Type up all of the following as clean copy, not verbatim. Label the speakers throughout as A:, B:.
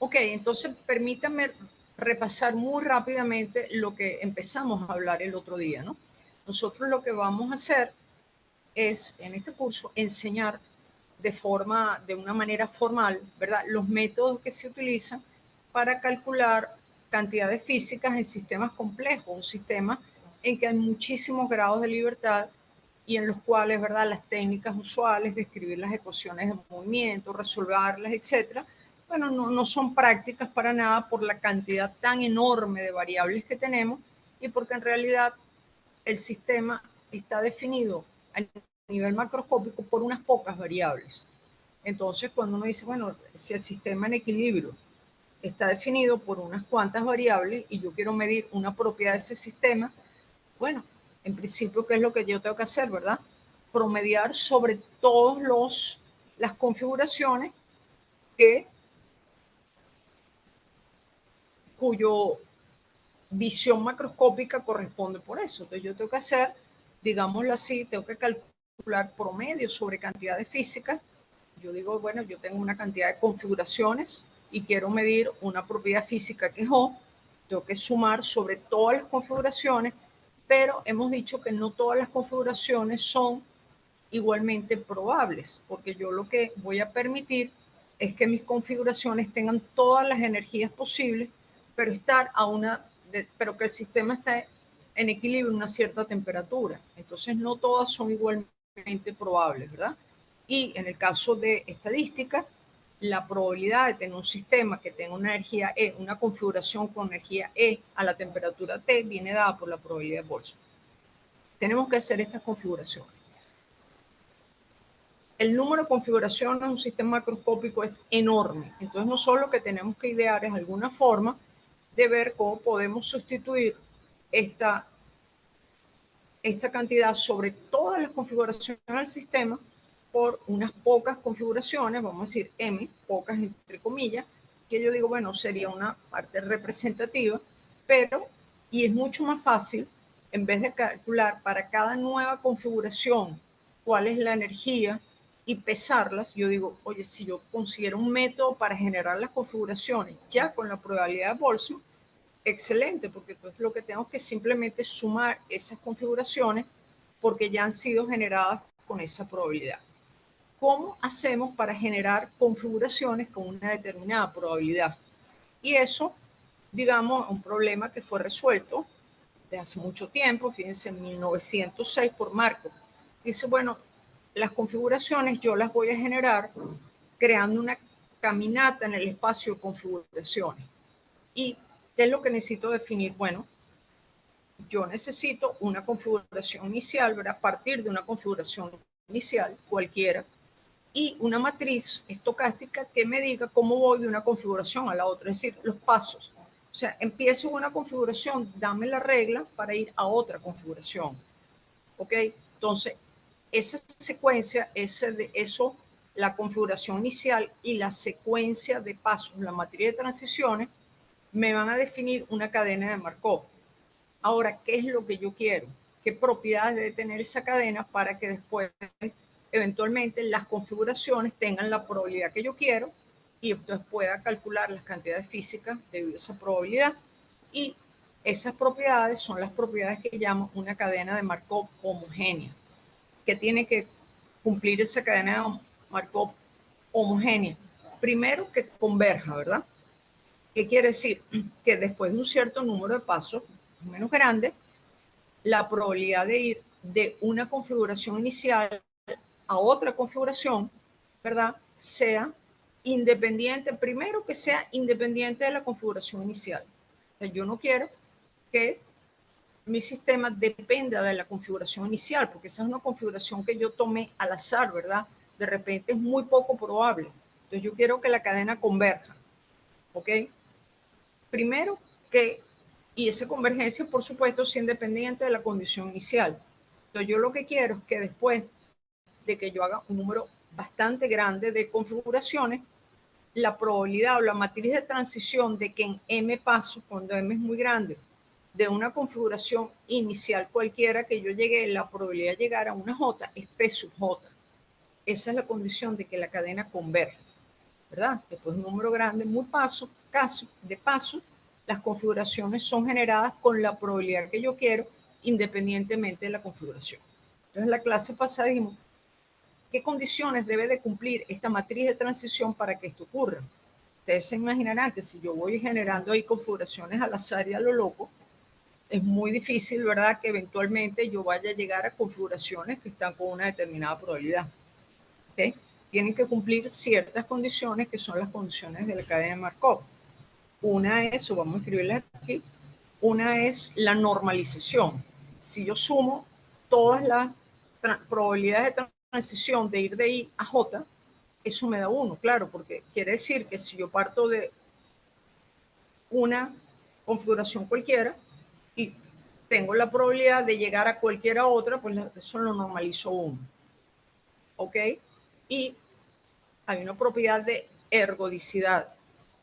A: Ok, entonces permítame repasar muy rápidamente lo que empezamos a hablar el otro día, ¿no? Nosotros lo que vamos a hacer es, en este curso, enseñar de una manera formal, ¿verdad? Los métodos que se utilizan para calcular cantidades físicas en sistemas complejos, un sistema en que hay muchísimos grados de libertad y en los cuales, ¿verdad? Las técnicas usuales de escribir las ecuaciones de movimiento, resolverlas, etcétera, bueno, no son prácticas para nada por la cantidad tan enorme de variables que tenemos y porque en realidad el sistema está definido a nivel macroscópico por unas pocas variables. Entonces, cuando uno dice, bueno, si el sistema en equilibrio está definido por unas cuantas variables y yo quiero medir una propiedad de ese sistema, bueno, en principio, ¿qué es lo que yo tengo que hacer, verdad? Promediar sobre todas las configuraciones que, cuyo visión macroscópica corresponde por eso. Entonces yo tengo que hacer, digámoslo así, tengo que calcular promedio sobre cantidades físicas. Yo digo, bueno, yo tengo una cantidad de configuraciones y quiero medir una propiedad física que es O. Tengo que sumar sobre todas las configuraciones, pero hemos dicho que no todas las configuraciones son igualmente probables, porque yo lo que voy a permitir es que mis configuraciones tengan todas las energías posibles, pero pero que el sistema esté en equilibrio a una cierta temperatura. Entonces no todas son igualmente probables, ¿verdad? Y en el caso de estadística, la probabilidad de tener un sistema que tenga una energía E, una configuración con energía E a la temperatura T, viene dada por la probabilidad de Boltzmann. Tenemos que hacer estas configuraciones. El número de configuraciones de un sistema macroscópico es enorme. Entonces, no solo que tenemos que idear es alguna forma de ver cómo podemos sustituir esta cantidad sobre todas las configuraciones del sistema por unas pocas configuraciones, vamos a decir M, pocas entre comillas, que yo digo, bueno, sería una parte representativa, pero, y es mucho más fácil, en vez de calcular para cada nueva configuración cuál es la energía y pesarlas, yo digo, oye, si yo considero un método para generar las configuraciones ya con la probabilidad de Boltzmann, excelente, porque entonces lo que tengo que simplemente sumar esas configuraciones porque ya han sido generadas con esa probabilidad. ¿Cómo hacemos para generar configuraciones con una determinada probabilidad? Y eso, digamos, un problema que fue resuelto de hace mucho tiempo, fíjense, en 1906 por Markov. Dice, bueno, las configuraciones yo las voy a generar creando una caminata en el espacio de configuraciones. ¿Y qué es lo que necesito definir? Bueno, yo necesito una configuración inicial, ¿verdad? A partir de una configuración inicial, cualquiera, y una matriz estocástica que me diga cómo voy de una configuración a la otra, es decir, los pasos. O sea, empiezo una configuración, dame la regla para ir a otra configuración. ¿Ok? Entonces, esa secuencia, la configuración inicial y la secuencia de pasos, la matriz de transiciones, me van a definir una cadena de Markov. Ahora, ¿qué es lo que yo quiero? ¿Qué propiedades debe tener esa cadena para que después, eventualmente, las configuraciones tengan la probabilidad que yo quiero y entonces pueda calcular las cantidades físicas debido a esa probabilidad? Y esas propiedades son las propiedades que llamo una cadena de Markov homogénea. ¿Qué tiene que cumplir esa cadena de Markov homogénea? Primero, que converja, ¿verdad? ¿Qué quiere decir? Que después de un cierto número de pasos, menos grande, la probabilidad de ir de una configuración inicial a otra configuración, ¿verdad? Sea independiente, primero que sea independiente de la configuración inicial. O sea, yo no quiero que mi sistema dependa de la configuración inicial, porque esa es una configuración que yo tomé al azar, ¿verdad? De repente es muy poco probable. Entonces yo quiero que la cadena converja, ¿ok? Primero que, y esa convergencia, por supuesto, es independiente de la condición inicial. Entonces yo lo que quiero es que después de que yo haga un número bastante grande de configuraciones, la probabilidad o la matriz de transición de que en m pasos, cuando m es muy grande, de una configuración inicial cualquiera que yo llegue, la probabilidad de llegar a una J es P sub J. Esa es la condición de que la cadena converge. ¿verdad? Después de un número grande, de paso, las configuraciones son generadas con la probabilidad que yo quiero, independientemente de la configuración. Entonces, en la clase pasada dijimos, ¿qué condiciones debe de cumplir esta matriz de transición para que esto ocurra? Ustedes se imaginarán que si yo voy generando ahí configuraciones al azar y a lo loco, es muy difícil, ¿verdad?, que eventualmente yo vaya a llegar a configuraciones que están con una determinada probabilidad. ¿Okay? Tienen que cumplir ciertas condiciones que son las condiciones de la cadena de Markov. Una es, o vamos a escribirlas aquí, una es la normalización. Si yo sumo todas las probabilidades de transición de ir de I a J, eso me da 1, claro, porque quiere decir que si yo parto de una configuración cualquiera y tengo la probabilidad de llegar a cualquiera otra, pues eso lo normalizo 1. ¿Ok? Y hay una propiedad de ergodicidad,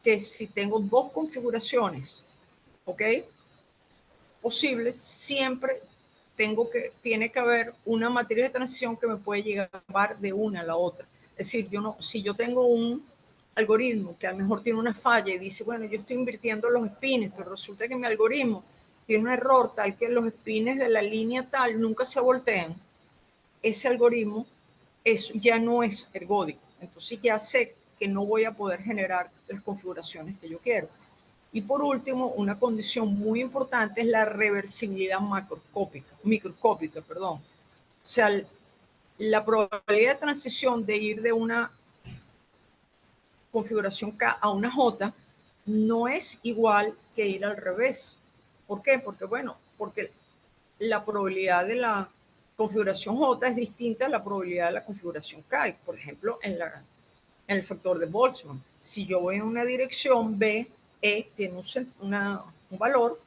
A: que si tengo dos configuraciones, ¿ok?, posibles, siempre tiene que haber una matriz de transición que me puede llevar de una a la otra. Es decir, si yo tengo un algoritmo que a lo mejor tiene una falla y dice, bueno, yo estoy invirtiendo los espines, pero resulta que mi algoritmo tiene un error tal que los espines de la línea tal nunca se voltean, ese algoritmo ya no es ergódico. Entonces ya sé que no voy a poder generar las configuraciones que yo quiero. Y por último, una condición muy importante es la reversibilidad microscópica. O sea, la probabilidad de transición de ir de una configuración K a una J no es igual que ir al revés. ¿Por qué? Porque la probabilidad de la configuración J es distinta a la probabilidad de la configuración K. Por ejemplo, en el factor de Boltzmann, si yo voy en una dirección, B, E tiene un valor,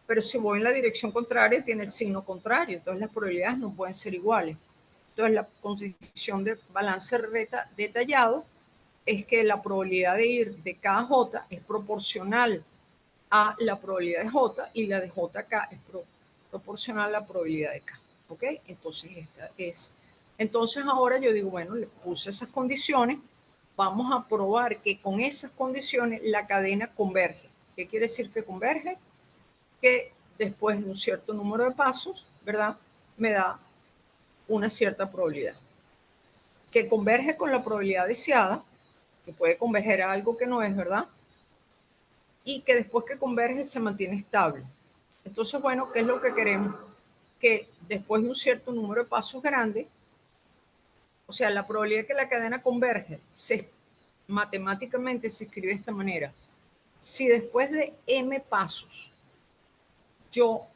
A: pero si voy en la dirección contraria, tiene el signo contrario. Entonces, las probabilidades no pueden ser iguales. Entonces, la condición de balance detallado es que la probabilidad de ir de K a J es proporcional a la probabilidad de J y la de JK es proporcional a la probabilidad de K. ¿Ok? Entonces, Entonces, ahora yo digo, bueno, le puse esas condiciones, vamos a probar que con esas condiciones la cadena converge. ¿Qué quiere decir que converge? Que después de un cierto número de pasos, ¿verdad?, me da una cierta probabilidad. Que converge con la probabilidad deseada, que puede converger a algo que no es, ¿verdad?, y que después que converge se mantiene estable. Entonces, bueno, ¿qué es lo que queremos? Que después de un cierto número de pasos grande, o sea, la probabilidad de que la cadena converge matemáticamente se escribe de esta manera. Si después de m pasos yo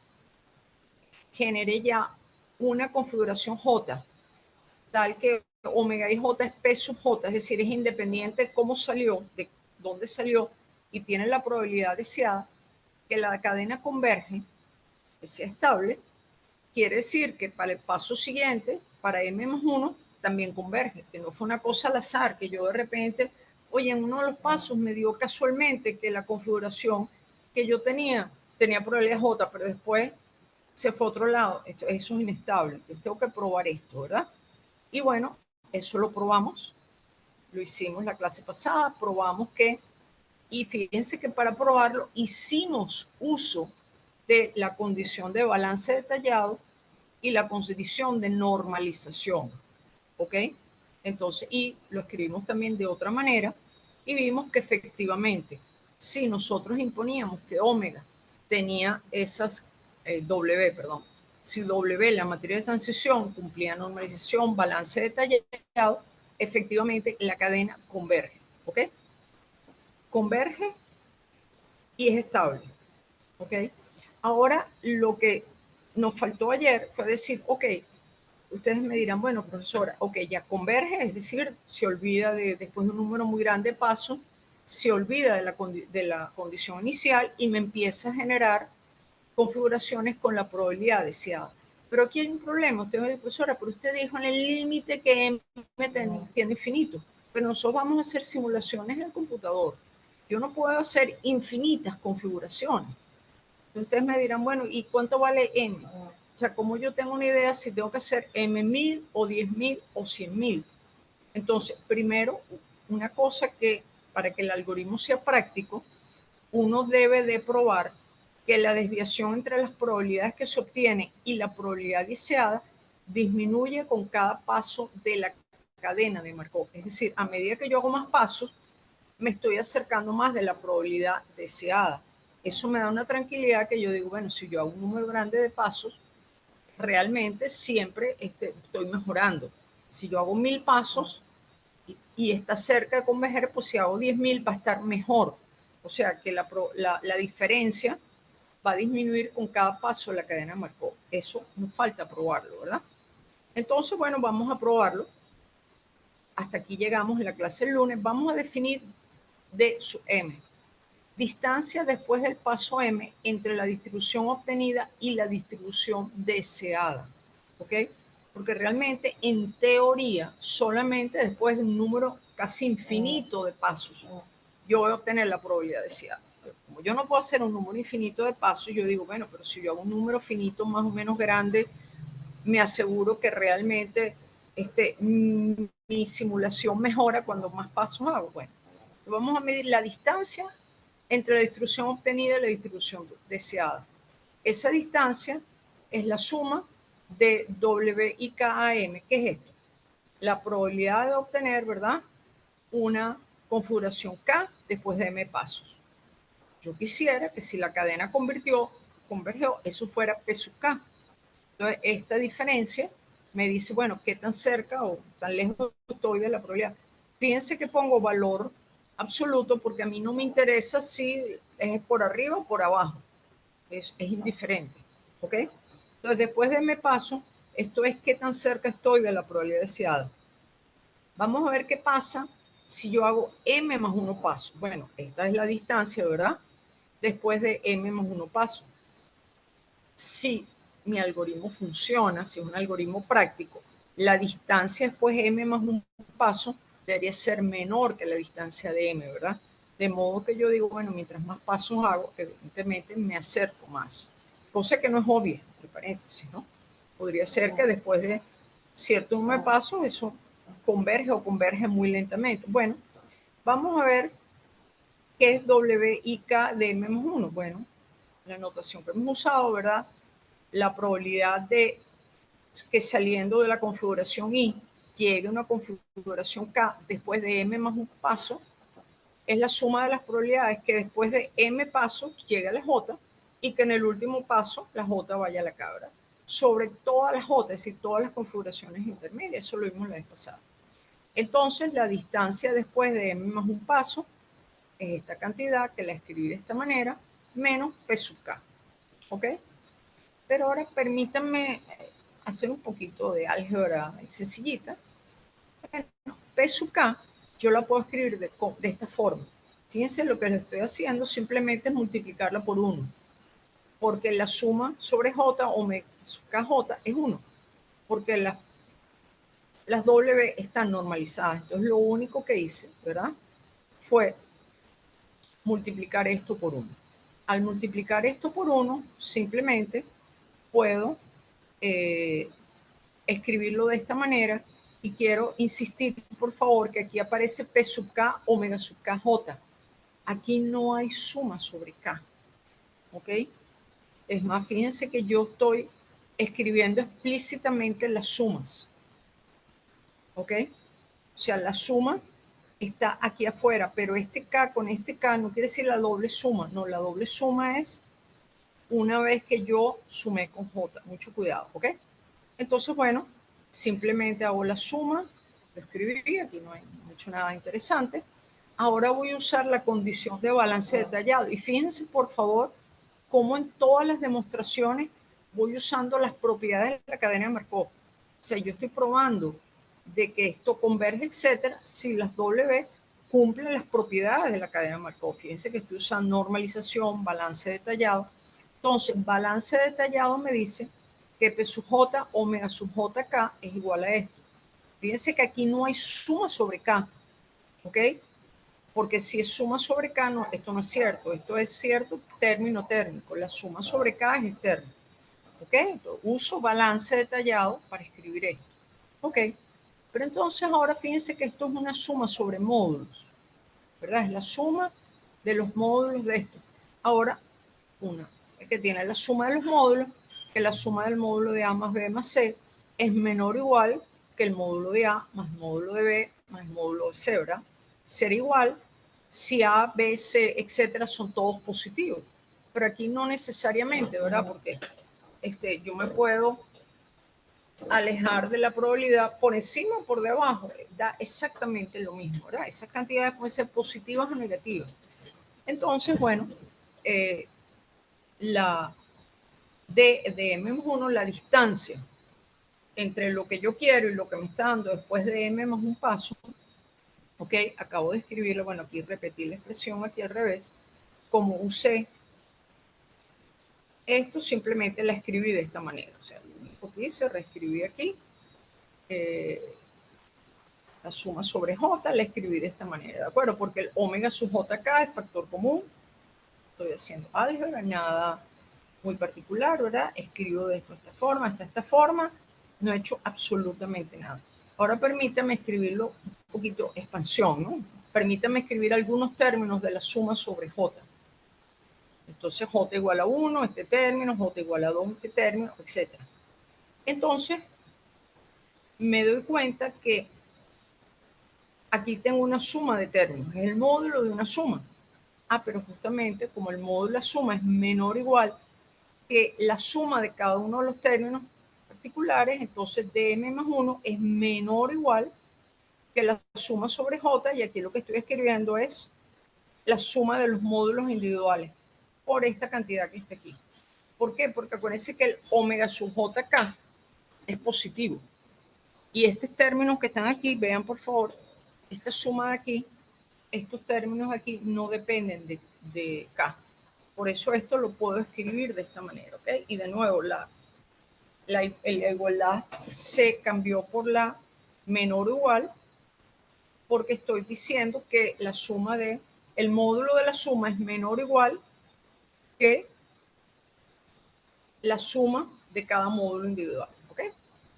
A: generé ya una configuración J, tal que omega y J es P sub J, es decir, es independiente de cómo salió, de dónde salió, y tiene la probabilidad deseada, que la cadena converge, que sea estable, quiere decir que para el paso siguiente, para m más 1, también converge, que no fue una cosa al azar, que yo de repente, oye, en uno de los pasos me dio casualmente que la configuración que yo tenía probabilidad J, pero después se fue a otro lado. Eso es inestable. Entonces tengo que probar esto, ¿verdad? Y bueno, eso lo probamos, lo hicimos la clase pasada, probamos que, y fíjense que para probarlo hicimos uso de la condición de balance detallado y la condición de normalización, ¿ok? Entonces, y lo escribimos también de otra manera y vimos que efectivamente, si nosotros imponíamos que omega tenía esas, W, perdón, si W, la matriz de transición, cumplía normalización, balance detallado, efectivamente la cadena converge, ¿ok? Converge y es estable, ¿ok? Ahora, lo que nos faltó ayer fue decir, ok, ustedes me dirán, bueno, profesora, ok, ya converge, es decir, se olvida después de un número muy grande de pasos, se olvida de la condición inicial y me empieza a generar configuraciones con la probabilidad deseada. Pero aquí hay un problema, usted me dice, profesora, pero usted dijo en el límite que M tiene infinito, pero nosotros vamos a hacer simulaciones en el computador. Yo no puedo hacer infinitas configuraciones. Entonces ustedes me dirán, bueno, ¿y cuánto vale M? O sea, como yo tengo una idea si tengo que hacer M1000 o 10.000 o 100.000. Entonces, primero, una cosa que para que el algoritmo sea práctico, uno debe de probar que la desviación entre las probabilidades que se obtiene y la probabilidad deseada disminuye con cada paso de la cadena de Markov. Es decir, a medida que yo hago más pasos, me estoy acercando más de la probabilidad deseada. Eso me da una tranquilidad que yo digo, bueno, si yo hago un número grande de pasos, realmente siempre estoy mejorando. Si yo hago 1000 pasos y está cerca de converger, pues si hago 10.000 va a estar mejor. O sea que la diferencia va a disminuir con cada paso de la cadena Markov. Eso nos falta probarlo, ¿verdad? Entonces, bueno, vamos a probarlo. Hasta aquí llegamos en la clase del lunes. Vamos a definir D sub m. Distancia después del paso m entre la distribución obtenida y la distribución deseada. ¿Ok? Porque realmente, en teoría, solamente después de un número casi infinito de pasos, yo voy a obtener la probabilidad deseada. Como yo no puedo hacer un número infinito de pasos, yo digo, bueno, pero si yo hago un número finito más o menos grande, me aseguro que realmente mi simulación mejora cuando más pasos hago. Bueno, vamos a medir la distancia entre la distribución obtenida y la distribución deseada. Esa distancia es la suma de W y K a M. ¿Qué es esto? La probabilidad de obtener, ¿verdad?, una configuración K después de M pasos. Yo quisiera que si la cadena convergió, eso fuera P sub K. Entonces, esta diferencia me dice, bueno, qué tan cerca o tan lejos estoy de la probabilidad. Fíjense que pongo valor absoluto porque a mí no me interesa si es por arriba o por abajo. Es indiferente. ¿Ok? Entonces, después de M paso, esto es qué tan cerca estoy de la probabilidad deseada. Vamos a ver qué pasa si yo hago M más 1 paso. Bueno, esta es la distancia, ¿verdad? Después de M más 1 paso. Si mi algoritmo funciona, si es un algoritmo práctico, la distancia después de M más 1 paso debería ser menor que la distancia de M, ¿verdad? De modo que yo digo, bueno, mientras más pasos hago, evidentemente me acerco más. Cosa que no es obvia, entre paréntesis, ¿no? Podría ser que después de cierto número de pasos eso converge o converge muy lentamente. Bueno, vamos a ver qué es W y K de M más 1. Bueno, la notación que hemos usado, ¿verdad? La probabilidad de que saliendo de la configuración I llegue una configuración K después de M más un paso es la suma de las probabilidades que después de M pasos llegue a la J y que en el último paso la J vaya a la K, ¿verdad? Sobre todas las J, es decir, todas las configuraciones intermedias. Eso lo vimos la vez pasada. Entonces, la distancia después de M más un paso es esta cantidad, que la escribí de esta manera, menos P sub K. ¿Ok? Pero ahora permítanme hacer un poquito de álgebra sencillita. Bueno, P sub K yo la puedo escribir de esta forma. Fíjense, lo que le estoy haciendo simplemente es multiplicarla por 1, porque la suma sobre J o sub KJ es 1, porque las W están normalizadas. Entonces lo único que hice, ¿verdad?, fue multiplicar esto por 1. Al multiplicar esto por 1, simplemente puedo escribirlo de esta manera, y quiero insistir, por favor, que aquí aparece P sub K omega sub KJ. Aquí no hay suma sobre K. ¿Ok? Es más, fíjense que yo estoy escribiendo explícitamente las sumas. ¿Ok? O sea, la suma está aquí afuera, pero este K con este K no quiere decir la doble suma. No, la doble suma es una vez que yo sumé con J. Mucho cuidado, ¿ok? Entonces, bueno, simplemente hago la suma, lo escribí, aquí no hay mucho nada interesante. Ahora voy a usar la condición de balance detallado. Y fíjense, por favor, cómo en todas las demostraciones voy usando las propiedades de la cadena de Markov. O sea, yo estoy probando de que esto converge, etcétera, si las W cumplen las propiedades de la cadena de Markov. Fíjense que estoy usando normalización, balance detallado. Entonces, balance detallado me dice que P sub J omega sub JK es igual a esto. Fíjense que aquí no hay suma sobre K, ¿ok? Porque si es suma sobre K, no, esto no es cierto. Esto es cierto término térmico. La suma sobre K es externa. ¿Ok? Entonces, uso balance detallado para escribir esto. ¿Ok? Pero entonces ahora fíjense que esto es una suma sobre módulos. ¿verdad? Es la suma de los módulos de esto. Ahora, una que tiene la suma de los módulos, que la suma del módulo de A más B más C es menor o igual que el módulo de A más el módulo de B más el módulo de C, ¿verdad? Ser igual si A, B, C, etcétera, son todos positivos. Pero aquí no necesariamente, ¿verdad? Porque yo me puedo alejar de la probabilidad por encima o por debajo. Da exactamente lo mismo, ¿verdad? Esas cantidades pueden ser positivas o negativas. Entonces, bueno, la de M+1, la distancia entre lo que yo quiero y lo que me está dando después de M más un paso, ok, acabo de escribirlo, bueno, aquí repetí la expresión aquí al revés, como usé esto, simplemente la escribí de esta manera, o sea, lo único que hice, reescribí aquí, la suma sobre J, la escribí de esta manera, ¿de acuerdo? Porque el omega sub J acá es factor común, estoy haciendo álgebra, nada muy particular, ¿verdad? Escribo de esta forma hasta esta forma, no he hecho absolutamente nada. Ahora permítame escribirlo un poquito expansión, ¿no? Permítame escribir algunos términos de la suma sobre J. Entonces J igual a 1, este término, J igual a 2, este término, etc. Entonces, me doy cuenta que aquí tengo una suma de términos, es el módulo de una suma. Ah, pero justamente como el módulo de la suma es menor o igual que la suma de cada uno de los términos particulares, entonces dm más 1 es menor o igual que la suma sobre j, y aquí lo que estoy escribiendo es la suma de los módulos individuales por esta cantidad que está aquí. ¿Por qué? Porque acuérdense que el omega sub j acá es positivo. Y estos términos que están aquí, vean por favor, esta suma de aquí, estos términos aquí no dependen de K. Por eso esto lo puedo escribir de esta manera, ¿ok? Y de nuevo, la igualdad se cambió por la menor o igual, porque estoy diciendo que la suma de, el módulo de la suma es menor o igual que la suma de cada módulo individual, ¿ok?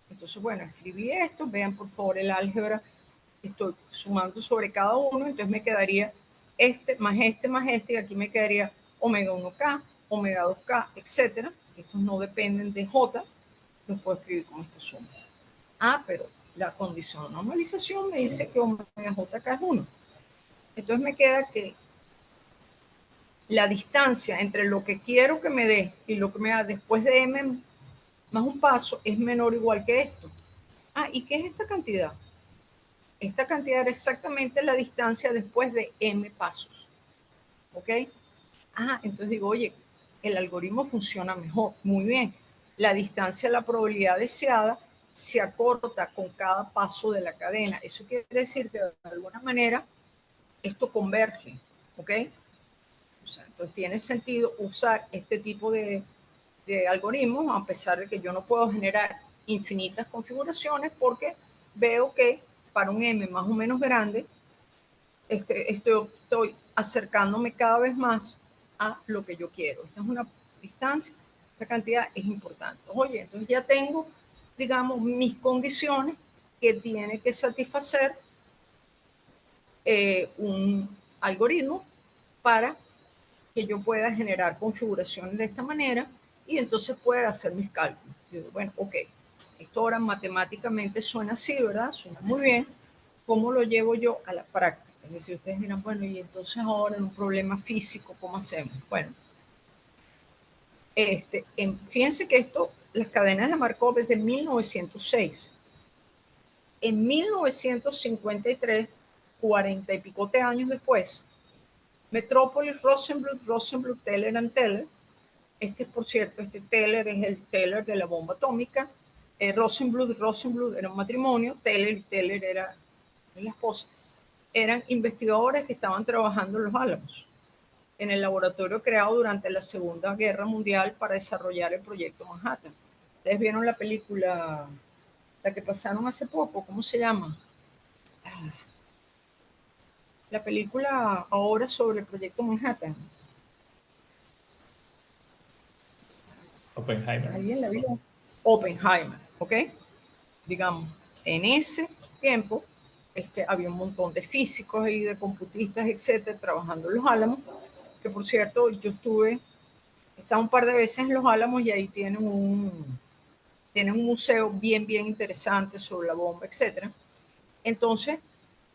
A: Entonces, bueno, escribí esto, vean por favor el álgebra, estoy sumando sobre cada uno, entonces me quedaría este, y aquí me quedaría omega 1K, omega 2K, etcétera. Estos no dependen de J, los puedo escribir como esta suma. Ah, pero la condición de normalización me dice que omega JK es 1. Entonces me queda que la distancia entre lo que quiero que me dé y lo que me da después de m más un paso es menor o igual que esto. Ah, ¿y qué es esta cantidad? Esta cantidad es exactamente la distancia después de m pasos. ¿Ok? Ah, entonces digo, oye, el algoritmo funciona mejor. Muy bien. La distancia a la probabilidad deseada se acorta con cada paso de la cadena. Eso quiere decir que de alguna manera esto converge. ¿Ok? O sea, entonces tiene sentido usar este tipo de algoritmos, a pesar de que yo no puedo generar infinitas configuraciones, porque veo que para un m más o menos grande, estoy acercándome cada vez más a lo que yo quiero. Esta es una distancia, esta cantidad es importante. Oye, entonces ya tengo, digamos, mis condiciones que tiene que satisfacer un algoritmo para que yo pueda generar configuraciones de esta manera y entonces pueda hacer mis cálculos. Yo digo, bueno, ok, esto ahora matemáticamente suena así, ¿verdad? Suena muy bien. ¿Cómo lo llevo yo a la práctica? Es decir, ustedes dirán, bueno, y entonces ahora en un problema físico, ¿cómo hacemos? Bueno, fíjense que esto, las cadenas de Markov desde 1906. En 1953, 40 y picote años después, Metropolis, Rosenbluth, Teller and Teller. Por cierto, este Teller es el Teller de la bomba atómica. Rosenbluth era un matrimonio, Teller y Teller era la esposa. Eran investigadores que estaban trabajando en los Álamos, en el laboratorio creado durante la Segunda Guerra Mundial para desarrollar el proyecto Manhattan. Ustedes vieron la película, la que pasaron hace poco, ¿cómo se llama? La película ahora sobre el proyecto Manhattan.
B: Oppenheimer.
A: ¿Alguien la vio? Oppenheimer, ¿ok? Digamos, en ese tiempo había un montón de físicos y de computistas, etcétera, trabajando en Los Álamos, que por cierto, yo estaba un par de veces en Los Álamos y ahí tienen un museo bien interesante sobre la bomba, etcétera. Entonces,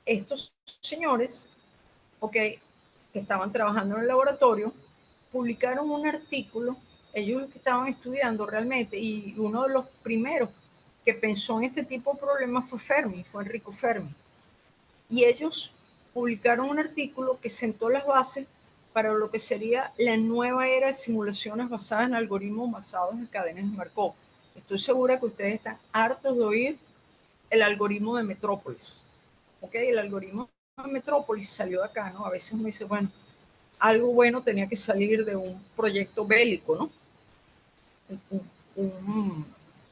A: estos señores, que estaban trabajando en el laboratorio, publicaron un artículo, ellos que estaban estudiando realmente, y uno de los primeros que pensó en este tipo de problemas fue Enrico Fermi. Y ellos publicaron un artículo que sentó las bases para lo que sería la nueva era de simulaciones basadas en algoritmos basados en cadenas de Markov. Estoy segura que ustedes están hartos de oír el algoritmo de Metrópolis. El algoritmo de Metrópolis salió de acá, ¿no? A veces uno dice, bueno, algo bueno tenía que salir de un proyecto bélico, ¿no?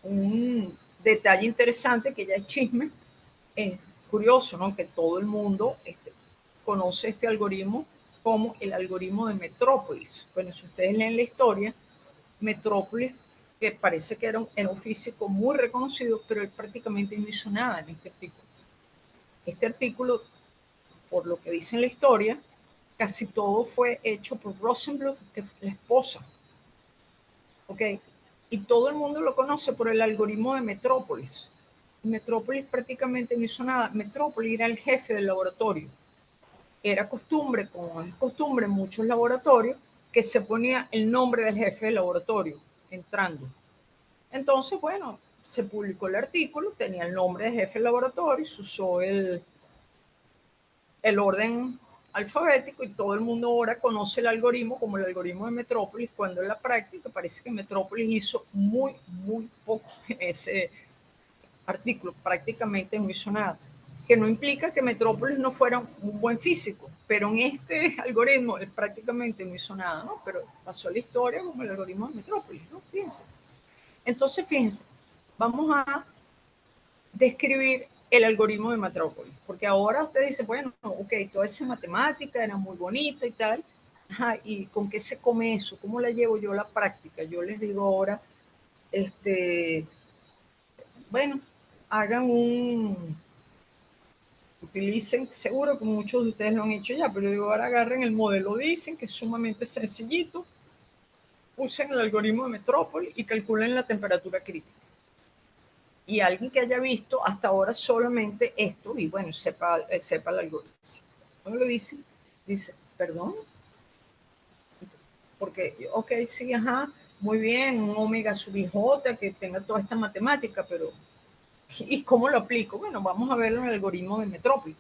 A: Un detalle interesante que ya es chisme, es curioso, ¿no? Que todo el mundo conoce este algoritmo como el algoritmo de Metrópolis. Bueno, si ustedes leen la historia, Metrópolis, que parece que era un físico muy reconocido, pero él prácticamente no hizo nada en este artículo. Este artículo, por lo que dice en la historia, casi todo fue hecho por Rosenbluth, la esposa. ¿Ok? Y todo el mundo lo conoce por el algoritmo de Metrópolis. Metrópolis prácticamente no hizo nada. Metrópolis era el jefe del laboratorio. Era costumbre, como es costumbre en muchos laboratorios, que se ponía el nombre del jefe del laboratorio entrando. Entonces, bueno, se publicó el artículo, tenía el nombre del jefe del laboratorio, se usó el orden alfabético y todo el mundo ahora conoce el algoritmo como el algoritmo de Metrópolis, cuando en la práctica parece que Metrópolis hizo muy poco en ese artículo, prácticamente no hizo nada, que no implica que Metrópolis no fuera un buen físico, pero en este algoritmo él prácticamente no hizo nada, ¿no? Pero pasó la historia como el algoritmo de Metrópolis, ¿no? Fíjense. Entonces, fíjense, vamos a describir el algoritmo de Metrópolis, porque ahora usted dice, bueno, ok, toda esa matemática era muy bonita y tal, ajá, ¿y con qué se come eso? ¿Cómo la llevo yo a la práctica? Yo les digo ahora, bueno, hagan utilicen, seguro que muchos de ustedes lo han hecho ya, pero digo, ahora agarren el modelo Dicen, que es sumamente sencillito, usen el algoritmo de Metrópolis y calculen la temperatura crítica. Y alguien que haya visto hasta ahora solamente esto, y bueno, sepa el algoritmo. Cuando lo dice, perdón, porque, ok, sí, ajá, muy bien, un omega sub i j que tenga toda esta matemática, pero ¿y cómo lo aplico? Bueno, vamos a verlo en el algoritmo de Metrópolis.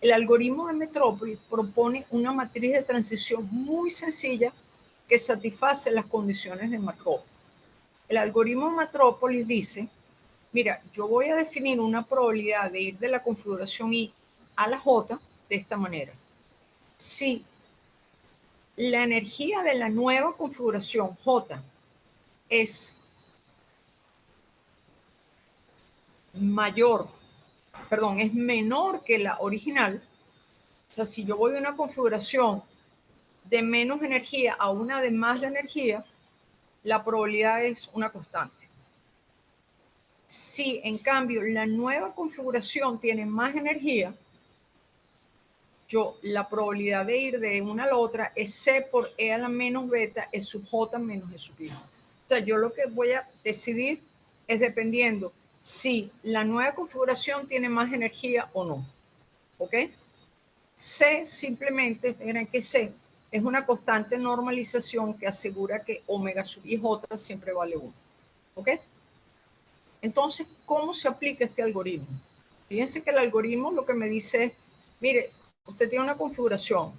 A: El algoritmo de Metrópolis propone una matriz de transición muy sencilla que satisface las condiciones de Markov. El algoritmo de Metrópolis dice, mira, yo voy a definir una probabilidad de ir de la configuración I a la J de esta manera. Si la energía de la nueva configuración J es es menor que la original, o sea, si yo voy de una configuración de menos energía a una de más de energía, la probabilidad es una constante. Si en cambio la nueva configuración tiene más energía, la probabilidad de ir de una a la otra es C por E a la menos beta, E sub J menos E sub I. O sea, yo lo que voy a decidir es dependiendo si la nueva configuración tiene más energía o no. ¿Ok? C simplemente, miren que C es una constante normalización que asegura que omega sub I J siempre vale 1. ¿Ok? Entonces, ¿cómo se aplica este algoritmo? Fíjense que el algoritmo lo que me dice es, mire, usted tiene una configuración,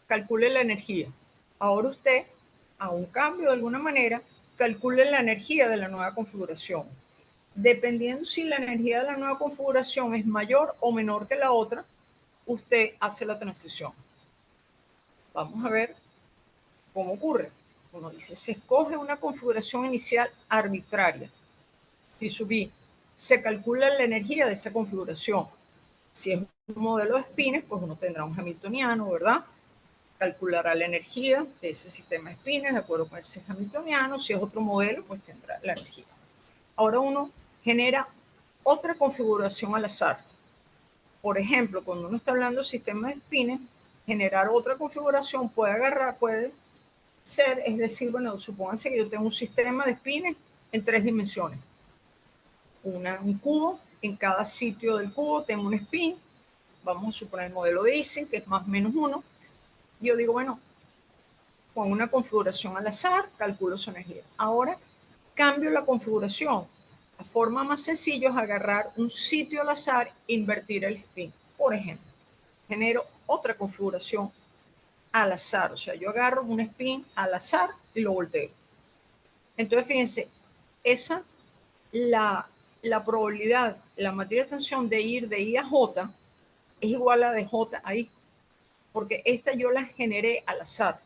A: calcule la energía. Ahora usted, a un cambio de alguna manera, calcule la energía de la nueva configuración. Dependiendo si la energía de la nueva configuración es mayor o menor que la otra, usted hace la transición. Vamos a ver cómo ocurre. Uno dice, se escoge una configuración inicial arbitraria y subí. Se calcula la energía de esa configuración. Si es un modelo de spines, pues uno tendrá un hamiltoniano, ¿verdad? Calculará la energía de ese sistema de spines de acuerdo con ese hamiltoniano. Si es otro modelo, pues tendrá la energía. Ahora uno genera otra configuración al azar. Por ejemplo, cuando uno está hablando de sistemas de spines, generar otra configuración puede ser, es decir, bueno, supónganse que yo tengo un sistema de spines en 3 dimensiones. Un cubo, en cada sitio del cubo tengo un spin, vamos a suponer el modelo de Ising, que es más o menos 1. Yo digo, bueno, con una configuración al azar, calculo su energía. Ahora cambio la configuración. La forma más sencilla es agarrar un sitio al azar e invertir el spin. Por ejemplo, genero otra configuración al azar. O sea, yo agarro un spin al azar y lo volteo. Entonces, fíjense, esa, la probabilidad, la materia de tensión de ir de I a J es igual a de J a I, porque esta yo la generé al azar.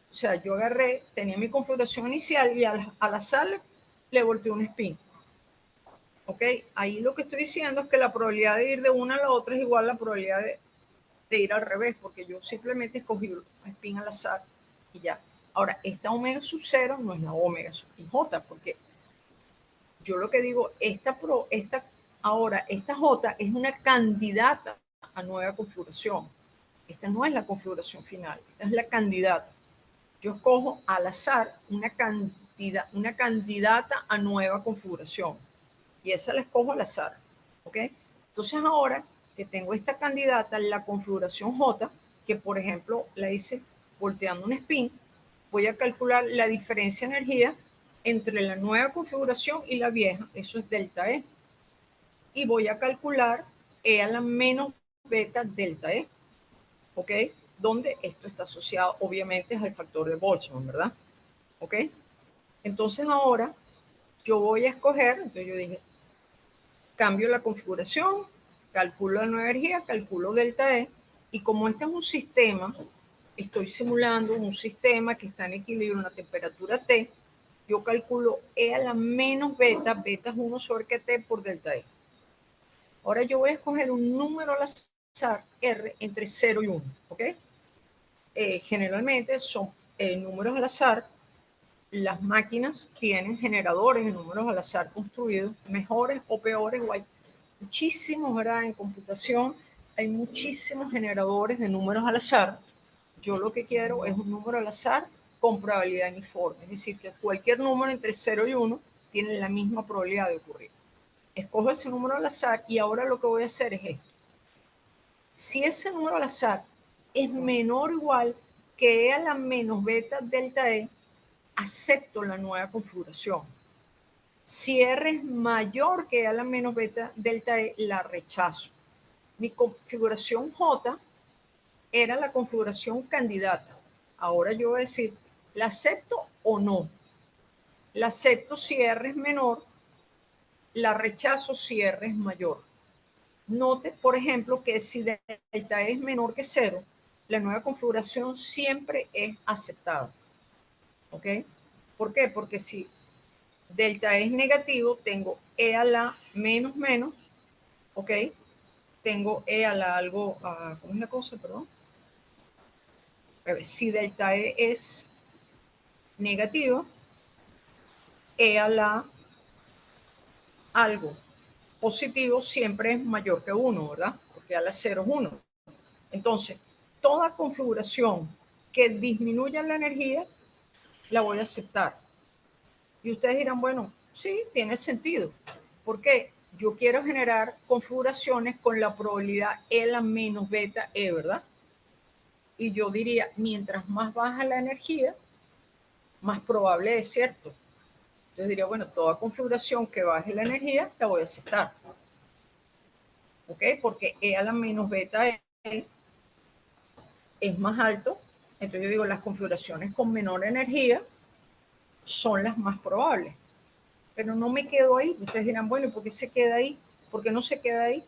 A: O sea, yo agarré, tenía mi configuración inicial y al azar le volteé un spin. ¿Ok? Ahí lo que estoy diciendo es que la probabilidad de ir de una a la otra es igual a la probabilidad de ir al revés, porque yo simplemente escogí un spin al azar y ya. Ahora, esta omega sub 0 no es la omega sub J, porque yo lo que digo, esta J es una candidata a nueva configuración. Esta no es la configuración final, esta es la candidata. Yo escojo al azar una candidata a nueva configuración y esa la escojo al azar. ¿Ok? Entonces ahora que tengo esta candidata, la configuración J, que por ejemplo la hice volteando un spin, voy a calcular la diferencia de energía entre la nueva configuración y la vieja, eso es delta E. Y voy a calcular E a la menos beta delta E. ¿Ok? Donde esto está asociado obviamente al factor de Boltzmann, ¿verdad? ¿Ok? Entonces ahora yo voy a escoger, entonces yo dije, cambio la configuración, calculo la nueva energía, calculo delta E, y como este es un sistema, estoy simulando un sistema que está en equilibrio a una temperatura T, yo calculo E a la menos beta, beta es 1 sobre T por delta E. Ahora yo voy a escoger un número al azar, R, entre 0 y 1, ¿ok? Generalmente son números al azar. Las máquinas tienen generadores de números al azar construidos, mejores o peores, o hay muchísimos, ¿verdad? En computación hay muchísimos generadores de números al azar. Yo lo que quiero es un número al azar con probabilidad uniforme, es decir, que cualquier número entre 0 y 1 tiene la misma probabilidad de ocurrir. Escojo ese número al azar y ahora lo que voy a hacer es esto. Si ese número al azar es menor o igual que E a la menos beta delta E, acepto la nueva configuración. Si R es mayor que E a la menos beta delta E, la rechazo. Mi configuración J era la configuración candidata. Ahora yo voy a decir, ¿la acepto o no? La acepto si R es menor, la rechazo si R es mayor. Note, por ejemplo, que si delta E es menor que 0, la nueva configuración siempre es aceptada. ¿Ok? ¿Por qué? Porque si delta E es negativo, tengo E a la menos menos, ¿ok? Tengo E a la algo, ¿cómo es la cosa? Perdón. Si delta E es negativo, E a la algo positivo siempre es mayor que 1, ¿verdad? Porque a la 0 es 1. Entonces, toda configuración que disminuya la energía, la voy a aceptar. Y ustedes dirán, bueno, sí, tiene sentido. ¿Por qué? Yo quiero generar configuraciones con la probabilidad E a la menos beta E, ¿verdad? Y yo diría, mientras más baja la energía, más probable es, ¿cierto? Yo diría, bueno, toda configuración que baje la energía, la voy a aceptar. ¿Ok? Porque E a la menos beta E es más alto. Entonces yo digo, las configuraciones con menor energía son las más probables. Pero no me quedo ahí. Ustedes dirán, bueno, ¿y por qué se queda ahí? ¿Por qué no se queda ahí?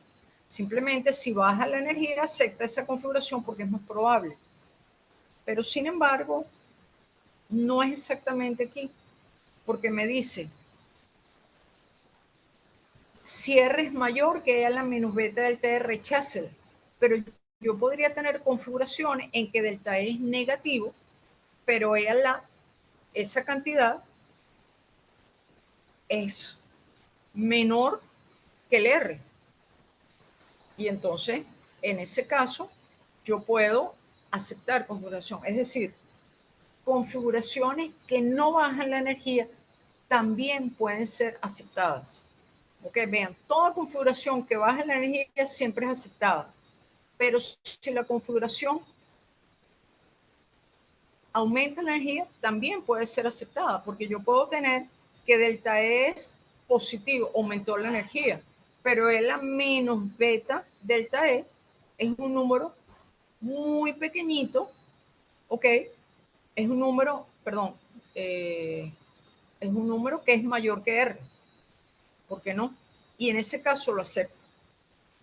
A: Simplemente si baja la energía, acepta esa configuración porque es más probable. Pero sin embargo, no es exactamente aquí, porque me dice, si R es mayor que E a la menos beta delta E, rechácela. Pero yo podría tener configuraciones en que delta E es negativo, pero E a la, esa cantidad es menor que el R. Y entonces, en ese caso, yo puedo aceptar configuración. Es decir, configuraciones que no bajan la energía también pueden ser aceptadas. Ok, vean, toda configuración que baje la energía siempre es aceptada. Pero si la configuración aumenta la energía, también puede ser aceptada, porque yo puedo tener que delta E es positivo, aumentó la energía, pero E la menos beta delta E es un número muy pequeñito, ¿ok? Es un número, perdón, es un número que es mayor que R. ¿Por qué no? Y en ese caso lo acepto.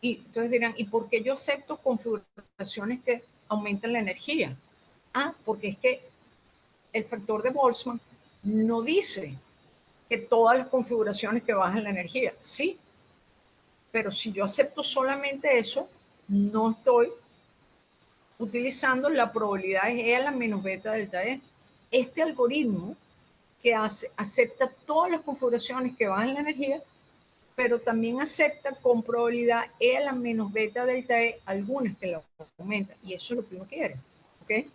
A: Y entonces dirán, ¿y por qué yo acepto configuraciones que aumentan la energía? Ah, porque es que el factor de Boltzmann no dice que todas las configuraciones que bajan la energía. Sí, pero si yo acepto solamente eso, no estoy utilizando la probabilidad de E a la menos beta delta E. Este algoritmo que acepta todas las configuraciones que bajan la energía, pero también acepta con probabilidad E a la menos beta delta E algunas que la aumentan. Y eso es lo que uno quiere. ¿Ok?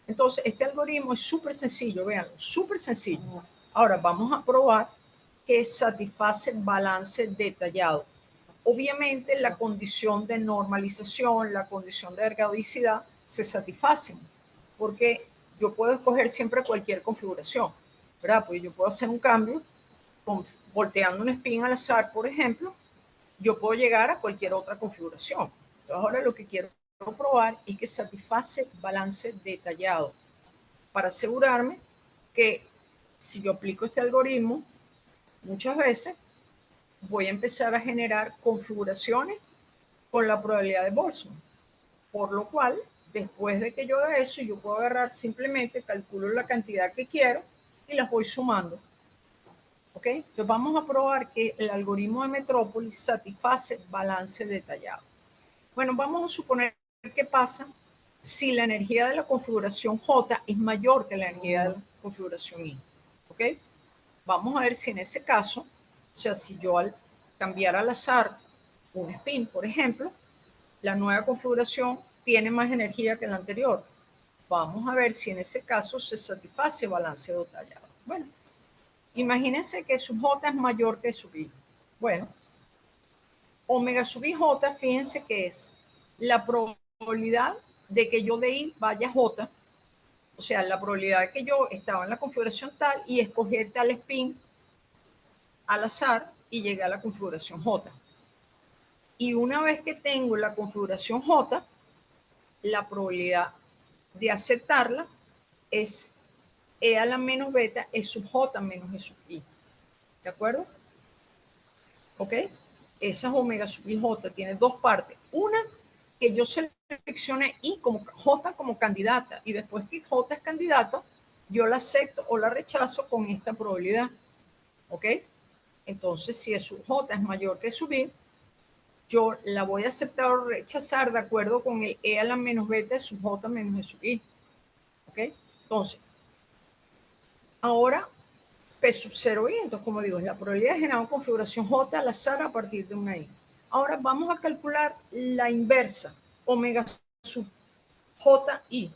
A: Entonces, este algoritmo es súper sencillo, véanlo, súper sencillo. Ahora vamos a probar que satisface balance detallado. Obviamente, la condición de normalización, la condición de ergodicidad se satisfacen, porque yo puedo escoger siempre cualquier configuración, ¿verdad? Porque yo puedo hacer un cambio volteando un spin al azar, por ejemplo, yo puedo llegar a cualquier otra configuración. Entonces, ahora lo que quiero probar es que satisface balance detallado para asegurarme que si yo aplico este algoritmo muchas veces, voy a empezar a generar configuraciones con la probabilidad de Boltzmann. Por lo cual, después de que yo haga eso, yo puedo agarrar simplemente, calculo la cantidad que quiero y las voy sumando. ¿Ok? Entonces vamos a probar que el algoritmo de Metrópolis satisface balance detallado. Bueno, vamos a suponer que pasa si la energía de la configuración J es mayor que la energía de la configuración I. ¿Ok? Vamos a ver si en ese caso, o sea, si yo al cambiar al azar un spin, por ejemplo, la nueva configuración tiene más energía que la anterior. Vamos a ver si en ese caso se satisface balance detallado. Bueno, imagínense que su J es mayor que su I. Bueno, omega sub I J, fíjense que es la probabilidad de que yo de I vaya a J, o sea, la probabilidad de que yo estaba en la configuración tal y escogí tal spin al azar y llegué a la configuración J. Y una vez que tengo la configuración J, la probabilidad de aceptarla es E a la menos beta es sub J menos E sub I. ¿De acuerdo? ¿Ok? Esa omega sub I J tiene dos partes. Una, que yo seleccione I como J como candidata y después que J es candidata, yo la acepto o la rechazo con esta probabilidad. ¿Ok? Entonces, si es sub J es mayor que sub I, yo la voy a aceptar o rechazar de acuerdo con el E a la menos beta de sub J menos E sub I. ¿Ok? Entonces, ahora P sub 0 I, entonces como digo, es la probabilidad de generar una configuración J al azar a partir de una I. Ahora vamos a calcular la inversa, omega sub JI.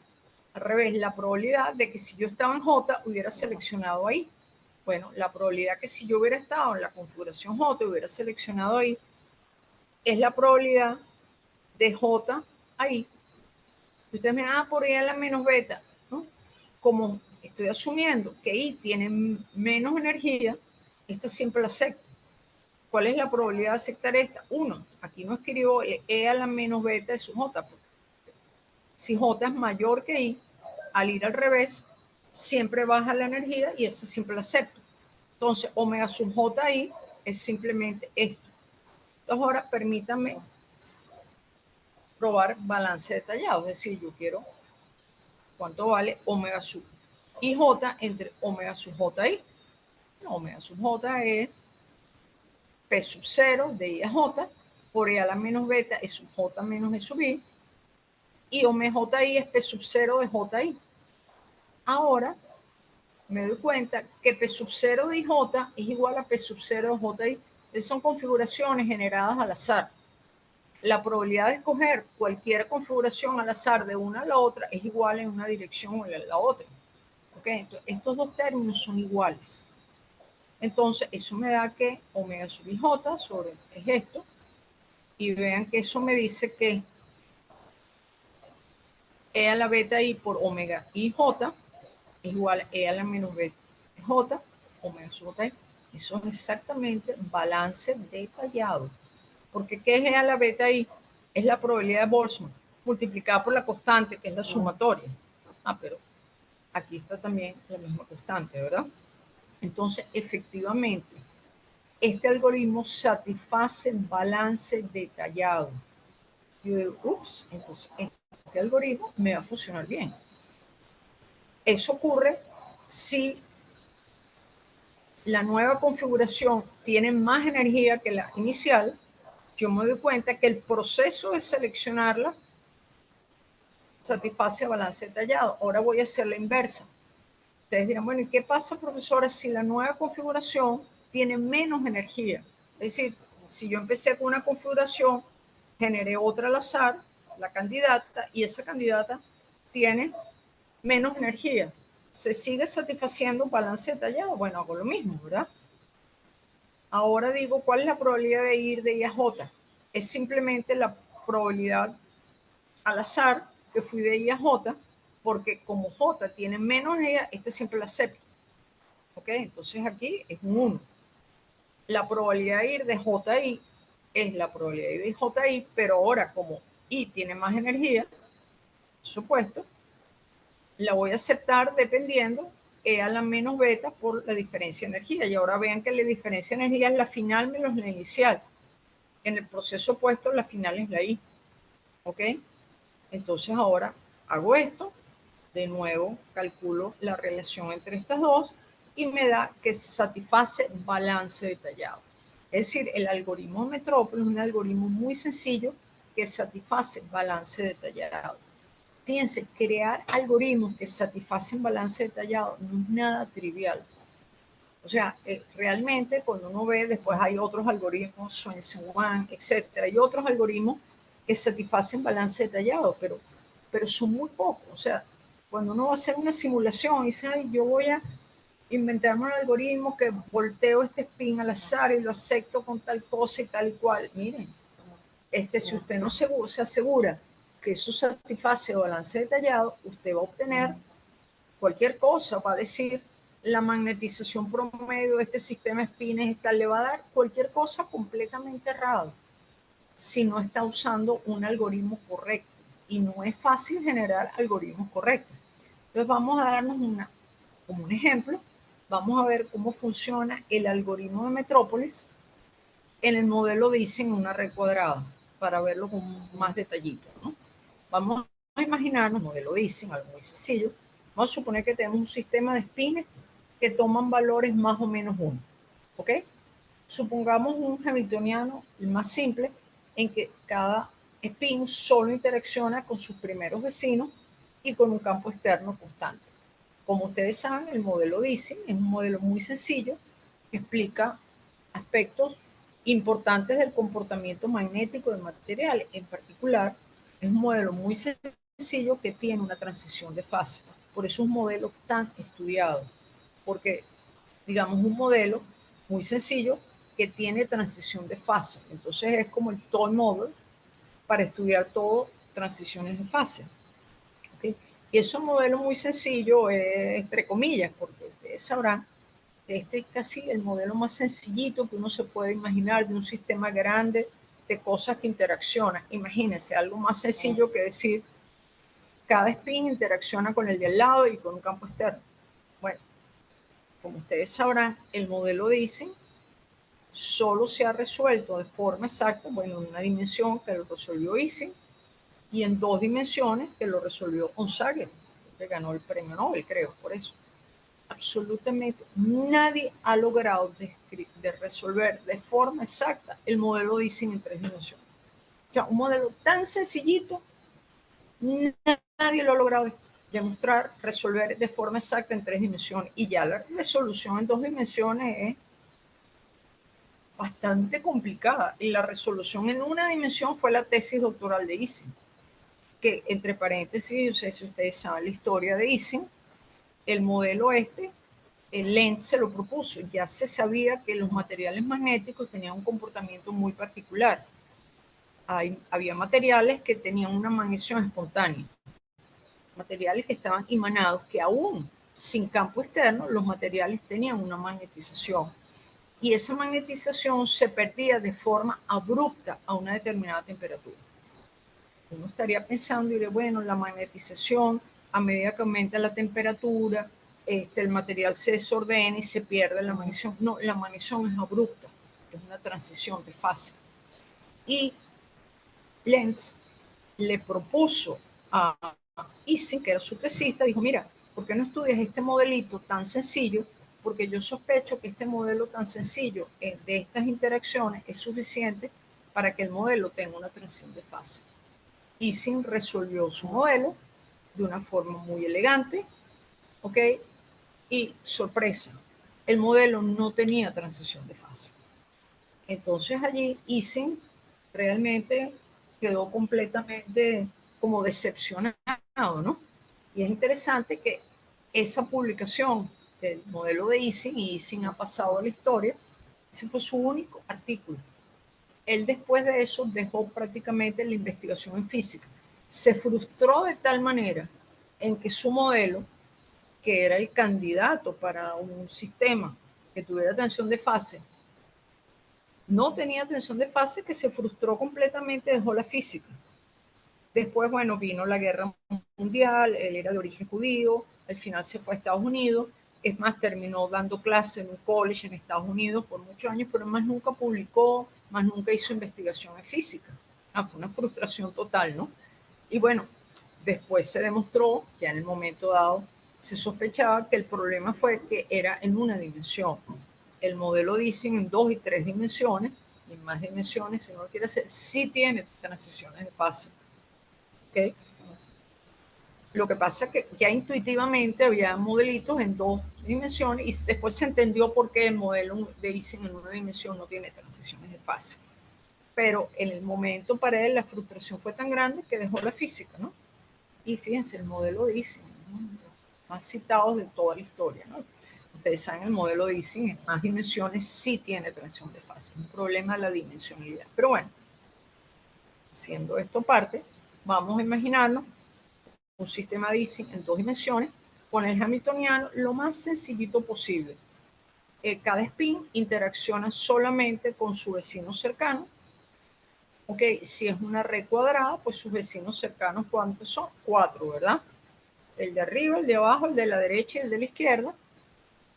A: Al revés, la probabilidad de que si yo estaba en J hubiera seleccionado ahí. Bueno, la probabilidad que si yo hubiera estado en la configuración J hubiera seleccionado ahí es la probabilidad de J ahí. Y ustedes me dan, por I a la menos beta, ¿no? Como estoy asumiendo que I tiene menos energía, esta siempre la acepto. ¿Cuál es la probabilidad de aceptar esta? 1. Aquí no escribo E a la menos beta de su J. Si J es mayor que I, al ir al revés, siempre baja la energía y esa siempre la acepto. Entonces, omega sub JI es simplemente esto. Entonces, ahora permítanme probar balance detallado. Es decir, yo quiero cuánto vale omega sub IJ entre omega sub JI. Omega sub J es P sub 0 de I a J por E a la menos beta es sub J menos E sub I. Y omega JI es P sub 0 de JI. Ahora me doy cuenta que P sub 0 de IJ es igual a P sub 0 de JI Son configuraciones generadas al azar. La probabilidad de escoger cualquier configuración al azar de una a la otra es igual en una dirección o en la otra. ¿Okay? Entonces, estos dos términos son iguales. Entonces, eso me da que omega sub ij sobre es esto. Y vean que eso me dice que E a la beta I por omega IJ es igual a E a la menos beta J, omega sub J. Eso es exactamente balance detallado. Porque ¿qué es E a la beta I? Es la probabilidad de Boltzmann multiplicada por la constante, que es la sumatoria. Pero aquí está también la misma constante, ¿verdad? Entonces, efectivamente, este algoritmo satisface balance detallado. Yo digo, ups, entonces este algoritmo me va a funcionar bien. Eso ocurre si la nueva configuración tiene más energía que la inicial. Yo me doy cuenta que el proceso de seleccionarla satisface balance detallado. Ahora voy a hacer la inversa. Ustedes dirán, bueno, ¿y qué pasa, profesora, si la nueva configuración tiene menos energía? Es decir, si yo empecé con una configuración, generé otra al azar, la candidata, y esa candidata tiene menos energía. ¿Se sigue satisfaciendo un balance detallado? Bueno, hago lo mismo, ¿verdad? Ahora digo, ¿cuál es la probabilidad de ir de I a J? Es simplemente la probabilidad al azar que fui de I a J, porque como J tiene menos energía, este siempre la acepto. ¿Ok? Entonces aquí es un 1. La probabilidad de ir de JI es la probabilidad de ir de JI, pero ahora como I tiene más energía, por supuesto, la voy a aceptar dependiendo E a la menos beta por la diferencia de energía. Y ahora vean que la diferencia de energía es la final menos la inicial. En el proceso opuesto, la final es la I. ¿Ok? Entonces ahora hago esto. De nuevo, calculo la relación entre estas dos y me da que se satisface balance detallado. Es decir, el algoritmo de Metrópolis es un algoritmo muy sencillo que satisface balance detallado. Fíjense, crear algoritmos que satisfacen balance detallado no es nada trivial. O sea, realmente cuando uno ve, después hay otros algoritmos, Swainson-Wan, etcétera, hay otros algoritmos que satisfacen balance detallado, pero son muy pocos. O sea, cuando uno va a hacer una simulación y dice, ay, yo voy a inventarme un algoritmo que volteo este spin al azar y lo acepto con tal cosa y tal y cual. Miren, si usted no se asegura que eso satisface balance detallado, usted va a obtener cualquier cosa, va a decir la magnetización promedio de este sistema spines le va a dar cualquier cosa completamente errada si no está usando un algoritmo correcto. Y no es fácil generar algoritmos correctos. Entonces vamos a darnos como un ejemplo, vamos a ver cómo funciona el algoritmo de Metrópolis en el modelo de Ising en una red cuadrada, para verlo con más detallito, ¿no? Vamos a imaginarnos un modelo de Ising, algo muy sencillo. Vamos a suponer que tenemos un sistema de spines que toman valores más o menos 1. ¿Ok? Supongamos un hamiltoniano, el más simple, en que cada spin solo interacciona con sus primeros vecinos y con un campo externo constante. Como ustedes saben, el modelo de Ising es un modelo muy sencillo que explica aspectos importantes del comportamiento magnético de materiales. En particular, es un modelo muy sencillo que tiene una transición de fase. Por eso es un modelo tan estudiado, porque, digamos, un modelo muy sencillo que tiene transición de fase. Entonces es como el toy model para estudiar todo transiciones de fase. ¿Okay? Y es un modelo muy sencillo, entre comillas, porque ustedes sabrán que este es casi el modelo más sencillito que uno se puede imaginar de un sistema grande de cosas que interaccionan. Imagínense, algo más sencillo que decir, cada spin interacciona con el de al lado y con un campo externo. Bueno, como ustedes sabrán, el modelo de Ising solo se ha resuelto de forma exacta, bueno, en una dimensión que lo resolvió Ising y en 2 dimensiones que lo resolvió Onsager, que ganó el premio Nobel, creo, por eso. Absolutamente nadie ha logrado de resolver de forma exacta el modelo de Ising en 3 dimensiones. O sea, un modelo tan sencillito, nadie lo ha logrado demostrar, resolver de forma exacta en 3 dimensiones. Y ya la resolución en 2 dimensiones es bastante complicada y la resolución en una dimensión fue la tesis doctoral de Ising, que entre paréntesis, no sé si ustedes saben la historia de Ising, el modelo el Lenz se lo propuso, ya se sabía que los materiales magnéticos tenían un comportamiento muy particular. Había materiales que tenían una magneción espontánea, materiales que estaban imanados, que aún sin campo externo, los materiales tenían una magnetización. Y esa magnetización se perdía de forma abrupta a una determinada temperatura. Uno estaría pensando y diría, bueno, la magnetización, a medida que aumenta la temperatura, el material se desordena y se pierde la magneción. No, la magneción es abrupta, es una transición de fase. Y Lenz le propuso a Ising, que era su tesista, dijo, mira, ¿por qué no estudias este modelito tan sencillo? Porque yo sospecho que este modelo tan sencillo de estas interacciones es suficiente para que el modelo tenga una transición de fase. Ising resolvió su modelo de una forma muy elegante, ¿ok? Y sorpresa, el modelo no tenía transición de fase. Entonces allí Ising realmente quedó completamente como decepcionado, ¿no? Y es interesante que esa publicación del modelo de Ising, y Ising ha pasado a la historia, ese fue su único artículo. Él después de eso dejó prácticamente la investigación en física. Se frustró de tal manera en que su modelo, que era el candidato para un sistema que tuviera tensión de fase, no tenía tensión de fase, que se frustró completamente, dejó la física. Después, bueno, vino la guerra mundial, él era de origen judío, al final se fue a Estados Unidos, es más, terminó dando clases en un college en Estados Unidos por muchos años, pero más nunca publicó, más nunca hizo investigación en física. Fue una frustración total, ¿no? Y bueno, después se demostró, ya en el momento dado, se sospechaba que el problema fue que era en una dimensión. El modelo Ising en 2 y 3 dimensiones, y en más dimensiones, si uno lo quiere hacer, sí tiene transiciones de fase. ¿Okay? Lo que pasa es que ya intuitivamente había modelitos en 2 dimensiones y después se entendió por qué el modelo de Ising en una dimensión no tiene transiciones de fase. Pero en el momento para él la frustración fue tan grande que dejó la física, ¿no? Y fíjense, el modelo de Ising, ¿no? Más citados de toda la historia, ¿no? Ustedes saben, el modelo de Ising en más dimensiones sí tiene transición de fase, un problema de la dimensionalidad. Pero bueno, siendo esto parte, vamos a imaginarnos un sistema de Ising en 2 dimensiones con el hamiltoniano lo más sencillito posible. Cada spin interacciona solamente con su vecino cercano. Ok, si es una red cuadrada, pues sus vecinos cercanos, ¿cuántos son? 4, ¿verdad? El de arriba, el de abajo, el de la derecha y el de la izquierda.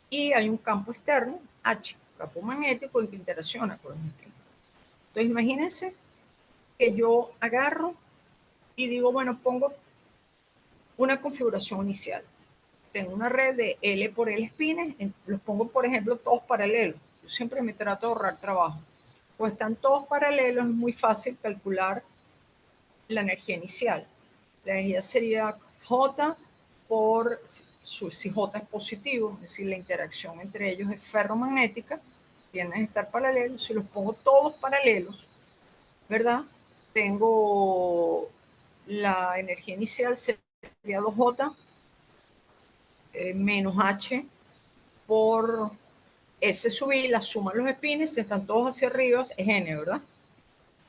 A: Y hay un campo externo, H, campo magnético, en que interacciona con los spins. Entonces, imagínense que yo agarro y digo, bueno, pongo una configuración inicial. Tengo una red de L por L spines, los pongo, por ejemplo, todos paralelos. Yo siempre me trato de ahorrar trabajo. Pues están todos paralelos, es muy fácil calcular la energía inicial. La energía sería J por, si J es positivo, es decir, la interacción entre ellos es ferromagnética, tienden a estar paralelos. Si los pongo todos paralelos, ¿verdad? Tengo la energía inicial sería 2J menos H por S subir, la suma de los espines, están todos hacia arriba, es N, ¿verdad?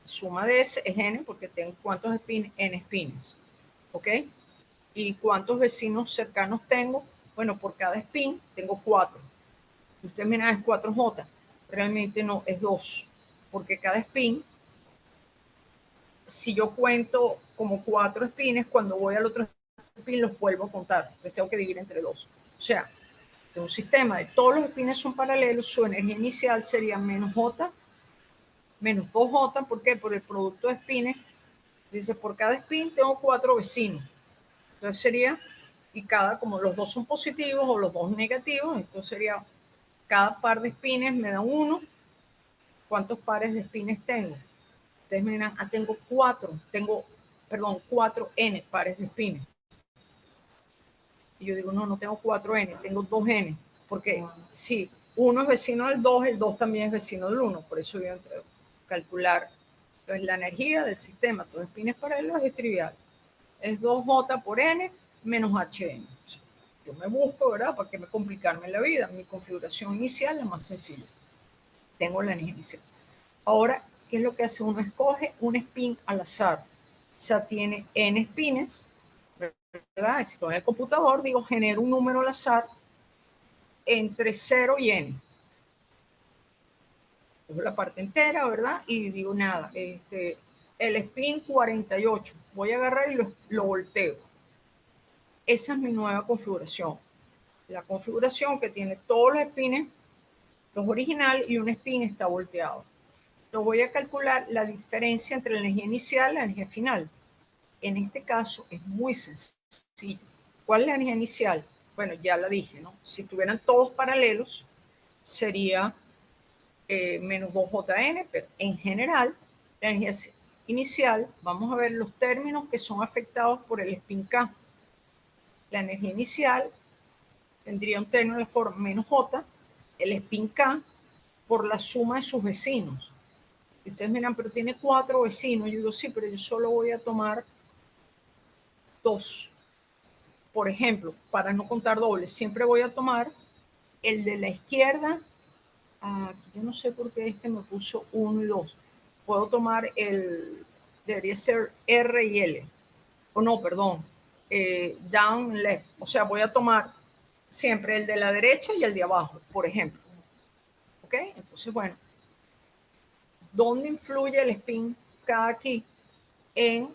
A: Suma de S es N porque tengo cuántos espines, N espines, ¿ok? ¿Y cuántos vecinos cercanos tengo? Bueno, por cada spin tengo 4. Usted mira, es 4J. Realmente no, es 2. Porque cada spin, si yo cuento como 4 spines, cuando voy al otro spin los vuelvo a contar. Entonces tengo que dividir entre 2. O sea, de un sistema de todos los spins son paralelos, su energía inicial sería menos J, menos 2J. ¿Por qué? Por el producto de spines. Dice, por cada spin tengo 4 vecinos. Entonces sería, y cada, como los dos son positivos o los dos negativos, entonces sería, cada par de espines me da 1. ¿Cuántos pares de espines tengo? Ustedes me dirán, tengo 4, perdón, 4N pares de espines. Y yo digo, no tengo 4N, tengo 2N. Porque sí, 1 es vecino del 2, el 2 también es vecino del 1, por eso yo calcular. Entonces la energía del sistema, todos espines paralelos, es trivial. Es 2J por N menos HN. Yo me busco, ¿verdad? ¿Para qué me complicarme la vida? Mi configuración inicial es la más sencilla. Tengo la energía inicial. Ahora, ¿qué es lo que hace uno? Escoge un spin al azar. O sea, tiene N spins, ¿verdad? Si estoy en el computador, digo, genero un número al azar entre 0 y N. Cojo la parte entera, ¿verdad? Y digo, nada, el spin 48. Voy a agarrar y lo volteo. Esa es mi nueva configuración. La configuración que tiene todos los spins, los originales, y un spin está volteado. Yo voy a calcular la diferencia entre la energía inicial y la energía final. En este caso es muy sencillo. ¿Cuál es la energía inicial? Bueno, ya la dije, ¿no? Si estuvieran todos paralelos, sería menos 2JN, pero en general, la energía inicial, vamos a ver los términos que son afectados por el spin K. La energía inicial tendría un término de la forma menos J, el spin K, por la suma de sus vecinos. Y ustedes miran, pero tiene 4 vecinos. Yo digo, sí, pero yo solo voy a tomar 2. Por ejemplo, para no contar dobles, siempre voy a tomar el de la izquierda. Aquí yo no sé por qué me puso 1 y 2. Puedo tomar debería ser R y L. O no, perdón, down, left. O sea, voy a tomar siempre el de la derecha y el de abajo, por ejemplo. ¿Ok? Entonces, bueno, ¿dónde influye el spin K aquí? En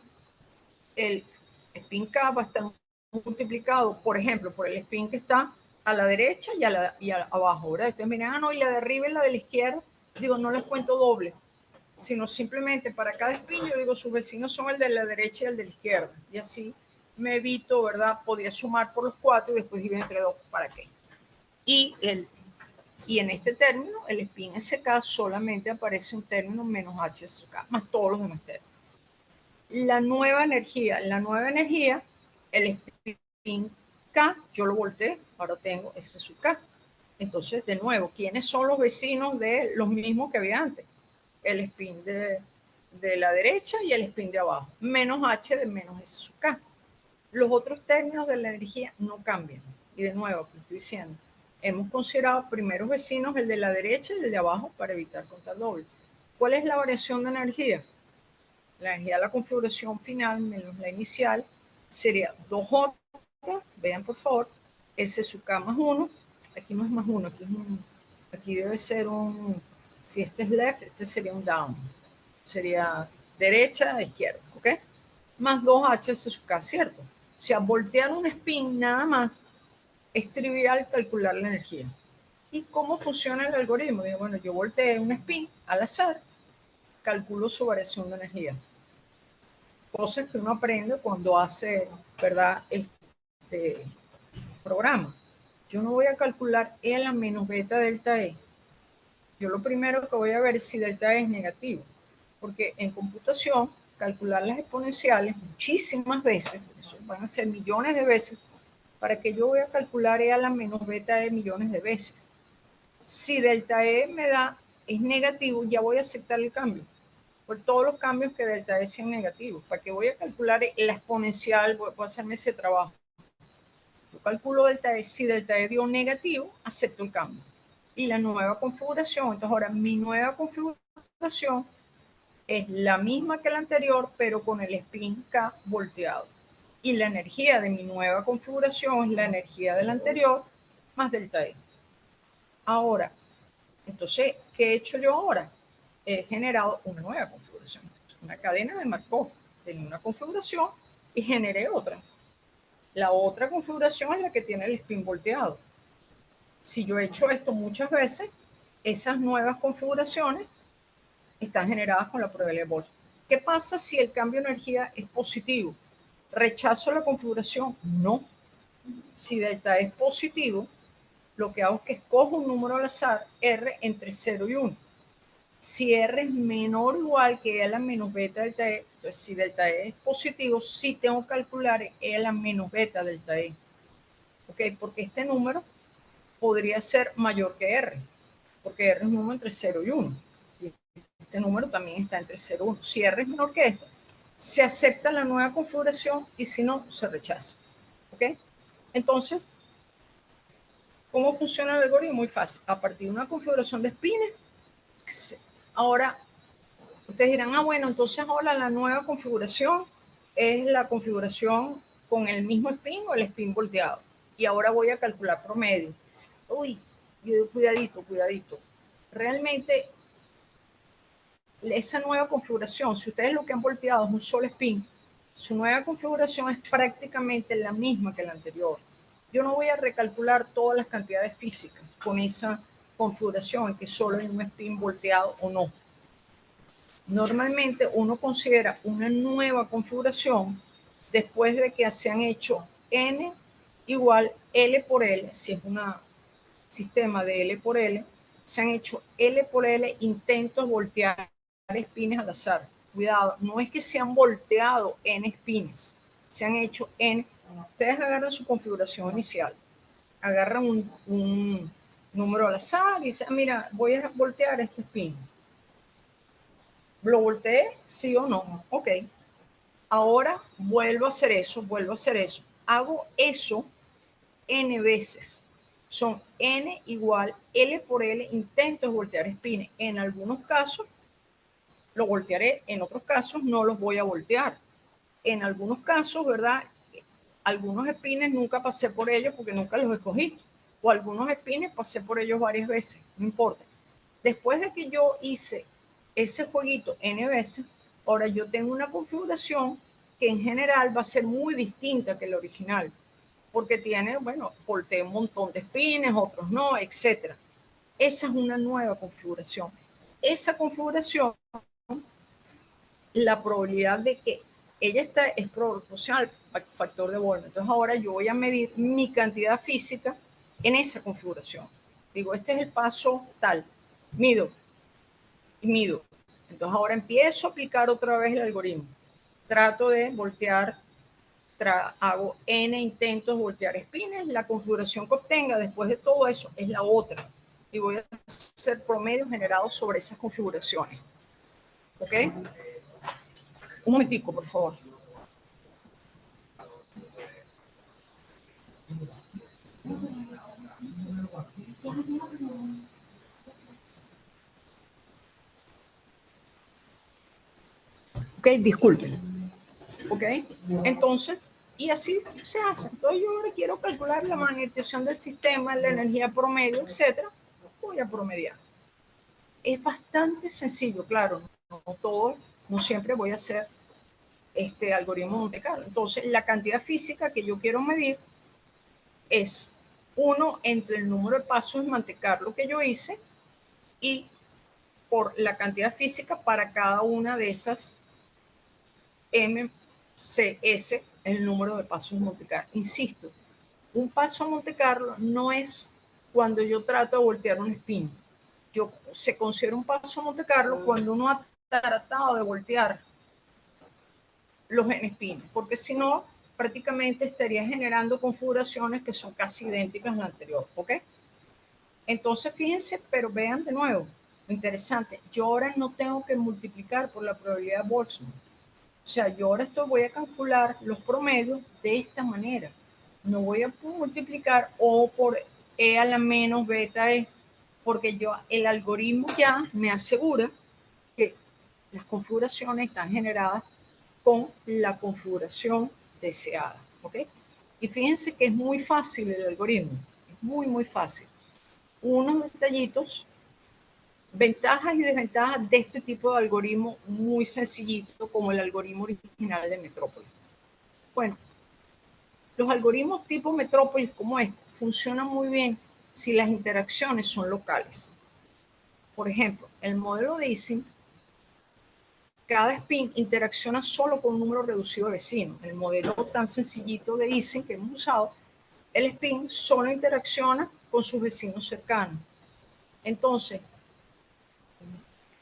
A: el spin K va a estar multiplicado, por ejemplo, por el spin que está a la derecha y abajo, ¿verdad? Entonces miren, no, y la de arriba y la de la izquierda, digo, no les cuento doble, sino simplemente para cada spin yo digo, sus vecinos son el de la derecha y el de la izquierda, y así me evito, ¿verdad? Podría sumar por los 4 y después dividir entre 2, ¿para qué? Y en este término, el spin SK solamente aparece un término menos HSK, más todos los demás términos. La nueva energía, el spin K, yo lo volteé, ahora tengo ese su K. Entonces, de nuevo, ¿quiénes son los vecinos de los mismos que había antes? El spin de la derecha y el spin de abajo, menos H de menos S sub K. Los otros términos de la energía no cambian. Y de nuevo, aquí estoy diciendo, hemos considerado primeros vecinos, el de la derecha y el de abajo, para evitar contar doble. ¿Cuál es la variación de energía? La energía de la configuración final menos la inicial sería 2J, vean por favor, S sub K más 1, aquí no es más 1, aquí debe ser si este es left, este sería un down, sería derecha, izquierda, ¿ok? Más 2H S sub K, ¿cierto? O sea, voltear un spin nada más es trivial calcular la energía. ¿Y cómo funciona el algoritmo? Digo, bueno, yo volteé un spin al azar, calculo su variación de energía. Cosas que uno aprende cuando hace, ¿verdad?, este programa. Yo no voy a calcular E a la menos beta delta E. Yo lo primero que voy a ver es si delta E es negativo, porque en computación, calcular las exponenciales muchísimas veces, eso van a ser millones de veces, para que yo voy a calcular E a la menos beta E millones de veces. Si delta E es negativo, ya voy a aceptar el cambio por todos los cambios que delta E sean negativos. ¿Para qué voy a calcular la exponencial? Voy a hacerme ese trabajo. Yo calculo delta E. Si delta E dio negativo, acepto el cambio. Y la nueva configuración, entonces ahora mi nueva configuración es la misma que la anterior, pero con el spin K volteado. Y la energía de mi nueva configuración es la energía de la anterior más delta E. Ahora, entonces, ¿qué he hecho yo ahora? He generado una nueva configuración, una cadena de Markov. Tenía una configuración y generé otra. La otra configuración es la que tiene el spin volteado. Si yo he hecho esto muchas veces, esas nuevas configuraciones están generadas con la probabilidad de Boltzmann. ¿Qué pasa si el cambio de energía es positivo? ¿Rechazo la configuración? No. Si delta es positivo, lo que hago es que escojo un número al azar, R, entre 0 y 1. Si R es menor o igual que E a la menos beta delta E, entonces si delta E es positivo, sí tengo que calcular E a la menos beta delta E. ¿Ok? Porque este número podría ser mayor que R. porque R es un número entre 0 y 1. Y este número también está entre 0 y 1. Si R es menor que esto, se acepta la nueva configuración y si no, se rechaza. ¿Ok? Entonces, ¿cómo funciona el algoritmo? Muy fácil. A partir de una configuración de spines, ahora ustedes dirán, bueno, entonces ahora la nueva configuración es la configuración con el mismo spin o el spin volteado. Y ahora voy a calcular promedio. Uy, cuidadito. Realmente, esa nueva configuración, si ustedes lo que han volteado es un solo spin, su nueva configuración es prácticamente la misma que la anterior. Yo no voy a recalcular todas las cantidades físicas con esa configuración, que solo hay un spin volteado o no. Normalmente uno considera una nueva configuración después de que se han hecho n igual L por L, si es un sistema de L por L, se han hecho L por L intentos voltear espines al azar. Cuidado, no es que se han volteado n espines, se han hecho n. Ustedes agarran su configuración inicial, agarran un número al azar y dicen, mira, voy a voltear este spin. ¿Lo volteé? ¿Sí o no? Ok. Ahora vuelvo a hacer eso. Hago eso n veces. Son n igual L por L intentos voltear espines. En algunos casos lo voltearé, en otros casos no los voy a voltear. En algunos casos, ¿verdad? Algunos espines nunca pasé por ellos porque nunca los escogí. O algunos espines pasé por ellos varias veces, no importa. Después de que yo hice ese jueguito n veces, ahora yo tengo una configuración que en general va a ser muy distinta que la original, porque tiene, bueno, volteé un montón de espines, otros no, etcétera. Esa es una nueva configuración. Esa configuración, la probabilidad de que ella está es proporcional al factor de Boltzmann. Entonces ahora yo voy a medir mi cantidad física en esa configuración. Digo, este es el paso tal. Mido. Entonces ahora empiezo a aplicar otra vez el algoritmo. Trato de voltear, hago n intentos voltear espines. La configuración que obtenga después de todo eso es la otra. Y voy a hacer promedios generados sobre esas configuraciones. ¿Ok? Un momentico, por favor. Ok, disculpen. Ok, entonces, y así se hace. Entonces yo ahora quiero calcular la magnetización del sistema, la energía promedio, etcétera. Voy a promediar. Es bastante sencillo, claro. No todo, no siempre voy a hacer este algoritmo Monte Carlo. Entonces, la cantidad física que yo quiero medir es 1 entre el número de pasos en Monte Carlo que yo hice y por la cantidad física para cada una de esas MCS, el número de pasos en Monte Carlo. Insisto, un paso en Monte Carlo no es cuando yo trato de voltear un spin. Se considera un paso en Monte Carlo cuando uno ha tratado de voltear los n-spins, porque si no, prácticamente estaría generando configuraciones que son casi idénticas a la anterior, ¿ok? Entonces, fíjense, pero vean de nuevo, lo interesante, yo ahora no tengo que multiplicar por la probabilidad de Boltzmann. O sea, yo ahora voy a calcular los promedios de esta manera. No voy a multiplicar O por E a la menos beta E, porque el algoritmo ya me asegura que las configuraciones están generadas con la configuración deseada. ¿Ok? Y fíjense que es muy fácil el algoritmo. Es muy, muy fácil. Unos detallitos, ventajas y desventajas de este tipo de algoritmo muy sencillito como el algoritmo original de Metrópolis. Bueno, los algoritmos tipo Metrópolis como este funcionan muy bien si las interacciones son locales. Por ejemplo, el modelo de Ising, cada spin interacciona solo con un número reducido de vecinos. El modelo tan sencillito de Ising que hemos usado, el spin solo interacciona con sus vecinos cercanos. Entonces,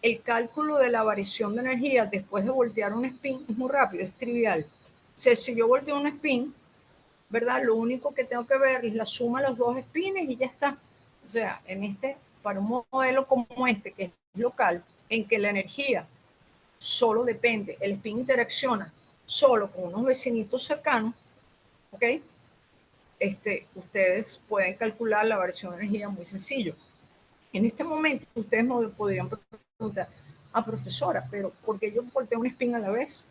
A: el cálculo de la variación de energía después de voltear un spin es muy rápido, es trivial. O sea, si yo volteo un spin, ¿verdad? Lo único que tengo que ver es la suma de los dos spins y ya está. O sea, en este para un modelo como este, que es local, en que la energía solo depende, el spin interacciona solo con unos vecinitos cercanos, ¿ok? Ustedes pueden calcular la variación de energía muy sencillo. En este momento, ustedes me podrían preguntar, profesora, pero ¿por qué yo volteo un spin a la vez?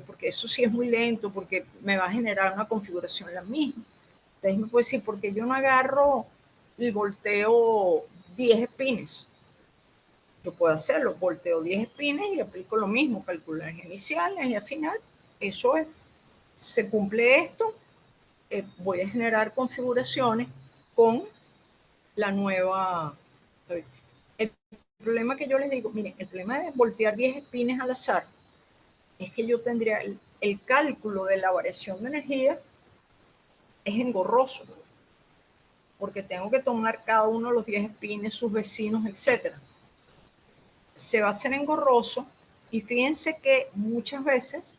A: Porque eso sí es muy lento, porque me va a generar una configuración la misma. Entonces me puede decir, ¿por qué yo no agarro y volteo 10 spins? Yo puedo hacerlo, volteo 10 spins y aplico lo mismo, calculo las iniciales y al final, eso es, se cumple esto, voy a generar configuraciones con la nueva. El problema que yo les digo, miren, el problema de voltear 10 spins al azar es que yo tendría el cálculo de la variación de energía es engorroso, porque tengo que tomar cada uno de los 10 spins, sus vecinos, etc. Se va a hacer engorroso y fíjense que muchas veces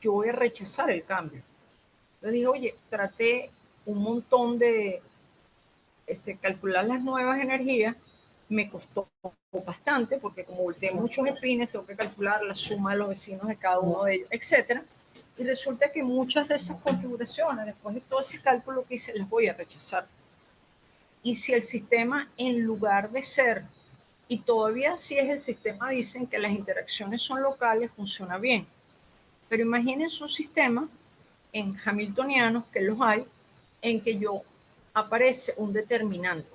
A: yo voy a rechazar el cambio. Entonces dije, oye, traté un montón de calcular las nuevas energías, me costó bastante, porque como volteé muchos spins, tengo que calcular la suma de los vecinos de cada uno de ellos, etc. Y resulta que muchas de esas configuraciones, después de todo ese cálculo que hice, las voy a rechazar. Y si el sistema, en lugar de ser, y todavía si es el sistema, dicen que las interacciones son locales, funciona bien. Pero imagínense un sistema en hamiltonianos, que los hay, en que yo aparece un determinante.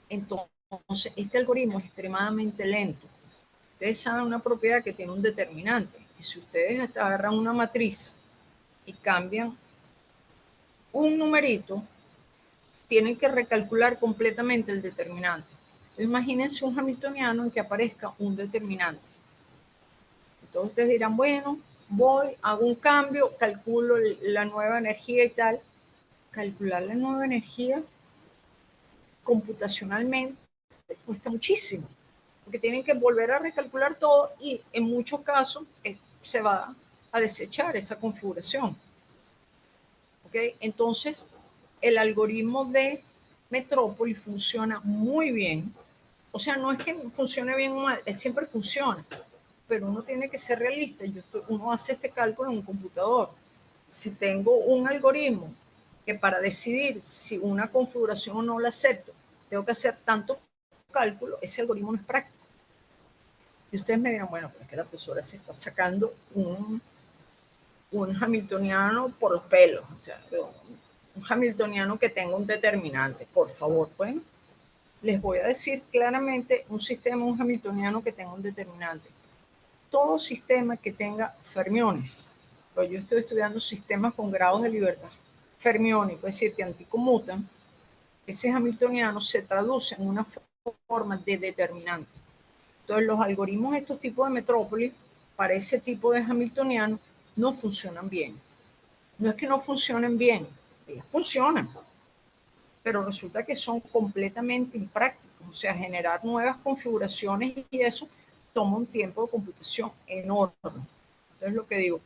A: Entonces, este algoritmo es extremadamente lento. Ustedes saben una propiedad que tiene un determinante. Y si ustedes agarran una matriz y cambian un numerito, tienen que recalcular completamente el determinante. Entonces, imagínense un hamiltoniano en que aparezca un determinante. Entonces ustedes dirán, bueno, voy, hago un cambio, calculo la nueva energía y tal. Calcular la nueva energía computacionalmente cuesta muchísimo, porque tienen que volver a recalcular todo y en muchos casos se va a desechar esa configuración. ¿Okay? Entonces, el algoritmo de Metrópoli funciona muy bien. O sea, no es que funcione bien o mal, él siempre funciona, pero uno tiene que ser realista. Uno hace este cálculo en un computador. Si tengo un algoritmo que para decidir si una configuración o no la acepto, tengo que hacer tanto cálculo, ese algoritmo no es práctico. Y ustedes me dirán, bueno, pero es que la profesora se está sacando un hamiltoniano por los pelos, o sea, un hamiltoniano que tenga un determinante, por favor. Bueno, les voy a decir claramente un sistema, un hamiltoniano que tenga un determinante. Todo sistema que tenga fermiones, pues yo estoy estudiando sistemas con grados de libertad fermiónico, es decir, que anticonmutan, ese hamiltoniano se traduce en una forma de determinante. Entonces, los algoritmos de estos tipos de metrópolis para ese tipo de hamiltoniano no funcionan bien. No es que no funcionen bien, ellas funcionan, pero resulta que son completamente imprácticos. O sea, generar nuevas configuraciones y eso toma un tiempo de computación enorme. Entonces, lo que digo,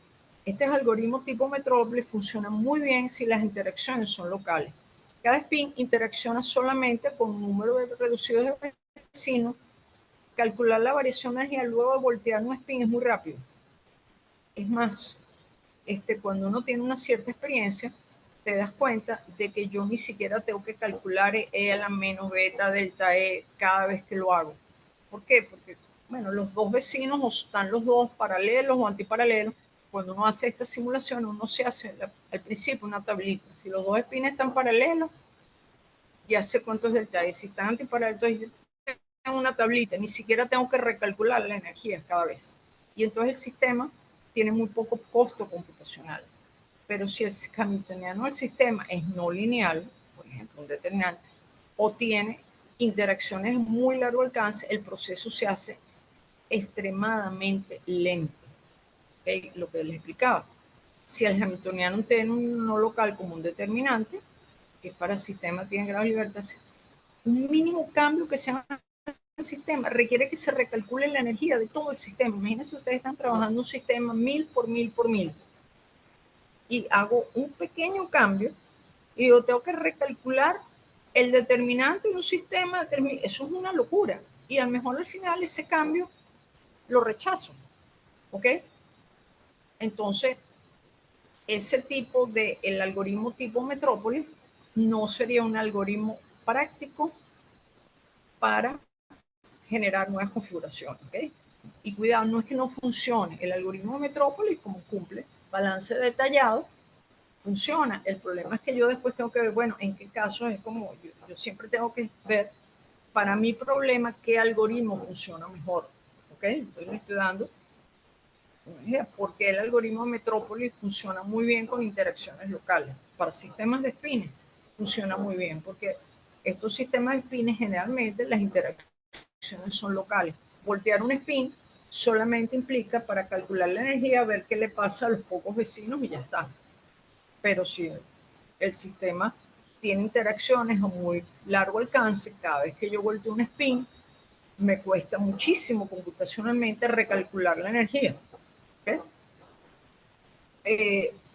A: estos algoritmos tipo Metrópolis funcionan muy bien si las interacciones son locales. Cada spin interacciona solamente con un número reducido de vecinos. Calcular la variación de energía luego de voltear un spin es muy rápido. Es más, cuando uno tiene una cierta experiencia, te das cuenta de que yo ni siquiera tengo que calcular E a la menos beta delta E cada vez que lo hago. ¿Por qué? Porque, bueno, los dos vecinos o están los dos paralelos o antiparalelos. Cuando uno hace esta simulación, uno se hace al principio una tablita. Si los dos espines están paralelos, ya sé cuánto es delta E. Si están antiparalelos, entonces tengo una tablita. Ni siquiera tengo que recalcular las energías cada vez. Y entonces el sistema tiene muy poco costo computacional. Pero si el hamiltoniano del sistema es no lineal, por ejemplo, un determinante, o tiene interacciones de muy largo alcance, el proceso se hace extremadamente lento. ¿Okay? Lo que les explicaba. Si el hamiltoniano tiene un no local como un determinante, que para el sistema tiene grado de libertad, un mínimo cambio que se haga en el sistema requiere que se recalcule la energía de todo el sistema. Imagínense, ustedes están trabajando un sistema 1000 por 1000 por 1000 y hago un pequeño cambio y yo tengo que recalcular el determinante de un sistema, eso es una locura. Y a lo mejor al final ese cambio lo rechazo. ¿Ok? Entonces, ese tipo de, el algoritmo tipo Metrópolis no sería un algoritmo práctico para generar nuevas configuraciones. ¿Ok? Y cuidado, no es que no funcione. El algoritmo Metrópolis, como cumple balance detallado, funciona. El problema es que yo después tengo que ver, bueno, en qué casos es como yo siempre tengo que ver para mi problema qué algoritmo funciona mejor. ¿Ok? Entonces le estoy dando porque el algoritmo Metrópolis funciona muy bien con interacciones locales. Para sistemas de spines funciona muy bien porque estos sistemas de spines generalmente las interacciones son locales. Voltear un spin solamente implica para calcular la energía, ver qué le pasa a los pocos vecinos y ya está. Pero si el sistema tiene interacciones a muy largo alcance, cada vez que yo volteo un spin, me cuesta muchísimo computacionalmente recalcular la energía. ¿Okay?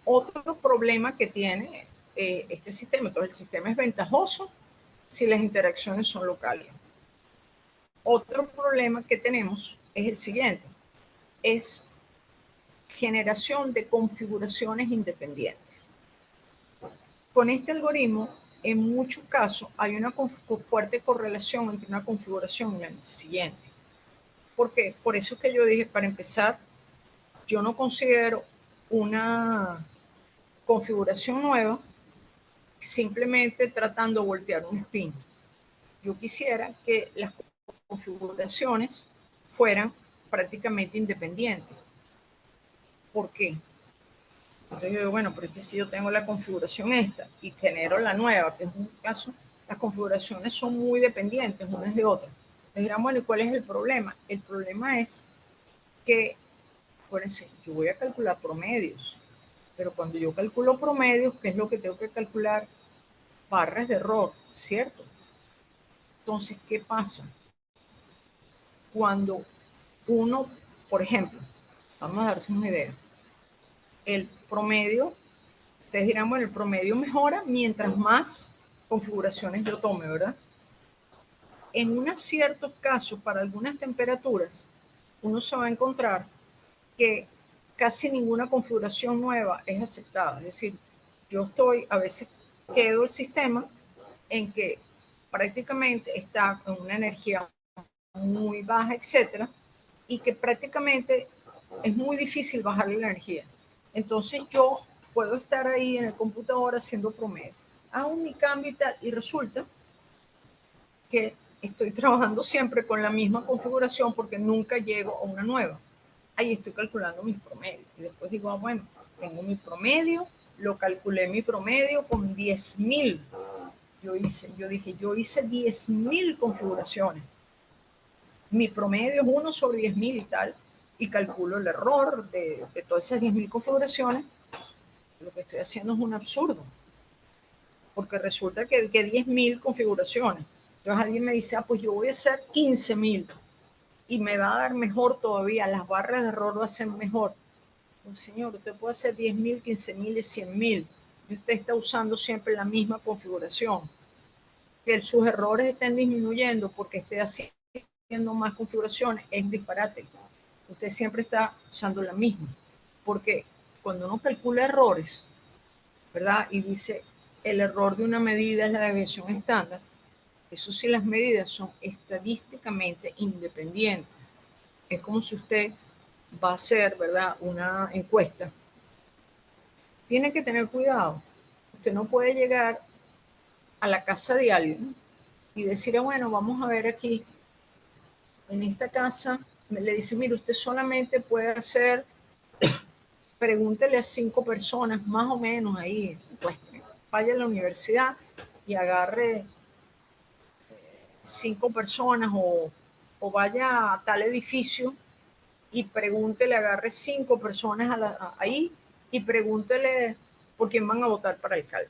A: Otro problema que tiene este sistema, entonces el sistema es ventajoso si las interacciones son locales. Otro problema que tenemos es el siguiente, es generación de configuraciones independientes. Con este algoritmo, en muchos casos, hay una fuerte correlación entre una configuración y la siguiente. ¿Por qué? Por eso es que yo dije, para empezar, yo no considero una configuración nueva simplemente tratando de voltear un spin. Yo quisiera que las configuraciones fueran prácticamente independientes. ¿Por qué? Entonces yo digo, bueno, pero es que si yo tengo la configuración esta y genero la nueva, que es un caso, las configuraciones son muy dependientes unas de otras. Entonces dirán, bueno, ¿y cuál es el problema? El problema es que, acuérdense, yo voy a calcular promedios, pero cuando yo calculo promedios, ¿qué es lo que tengo que calcular? Barras de error, ¿cierto? Entonces, ¿qué pasa? Cuando uno, por ejemplo, vamos a darse una idea, el promedio, ustedes dirán, bueno, el promedio mejora mientras más configuraciones yo tome, ¿verdad? En unos ciertos casos, para algunas temperaturas, uno se va a encontrar que casi ninguna configuración nueva es aceptada. Es decir, yo estoy, a veces quedo el sistema en que prácticamente está en una energía muy baja, etcétera, y que prácticamente es muy difícil bajar la energía. Entonces yo puedo estar ahí en el computador haciendo promedio. Hago mi cambio y tal, y resulta que estoy trabajando siempre con la misma configuración porque nunca llego a una nueva. Ahí estoy calculando mis promedios. Y después digo, ah, bueno, tengo mi promedio, lo calculé mi promedio con 10.000. Yo dije, yo hice 10.000 configuraciones. Mi promedio es 1 sobre 10.000 y tal, y calculo el error de todas esas 10.000 configuraciones. Lo que estoy haciendo es un absurdo, porque resulta que 10.000 configuraciones. Entonces alguien me dice, ah, pues yo voy a hacer 15.000 y me va a dar mejor todavía, las barras de error lo hacen mejor. Pues, señor, usted puede hacer 10.000, 15.000 y 100.000 y usted está usando siempre la misma configuración. Que sus errores estén disminuyendo porque esté haciendo más configuraciones es disparate. Usted siempre está usando la misma. Porque cuando uno calcula errores, ¿verdad? Y dice, el error de una medida es la desviación estándar, eso sí, las medidas son estadísticamente independientes. Es como si usted va a hacer, ¿verdad?, una encuesta. Tiene que tener cuidado. Usted no puede llegar a la casa de alguien y decir, bueno, vamos a ver aquí, en esta casa, le dice, mire, usted solamente puede hacer, pregúntele a 5 personas, más o menos ahí, pues, vaya a la universidad y agarre 5 personas o vaya a tal edificio y pregúntele, agarre 5 personas ahí y pregúntele por quién van a votar para alcalde.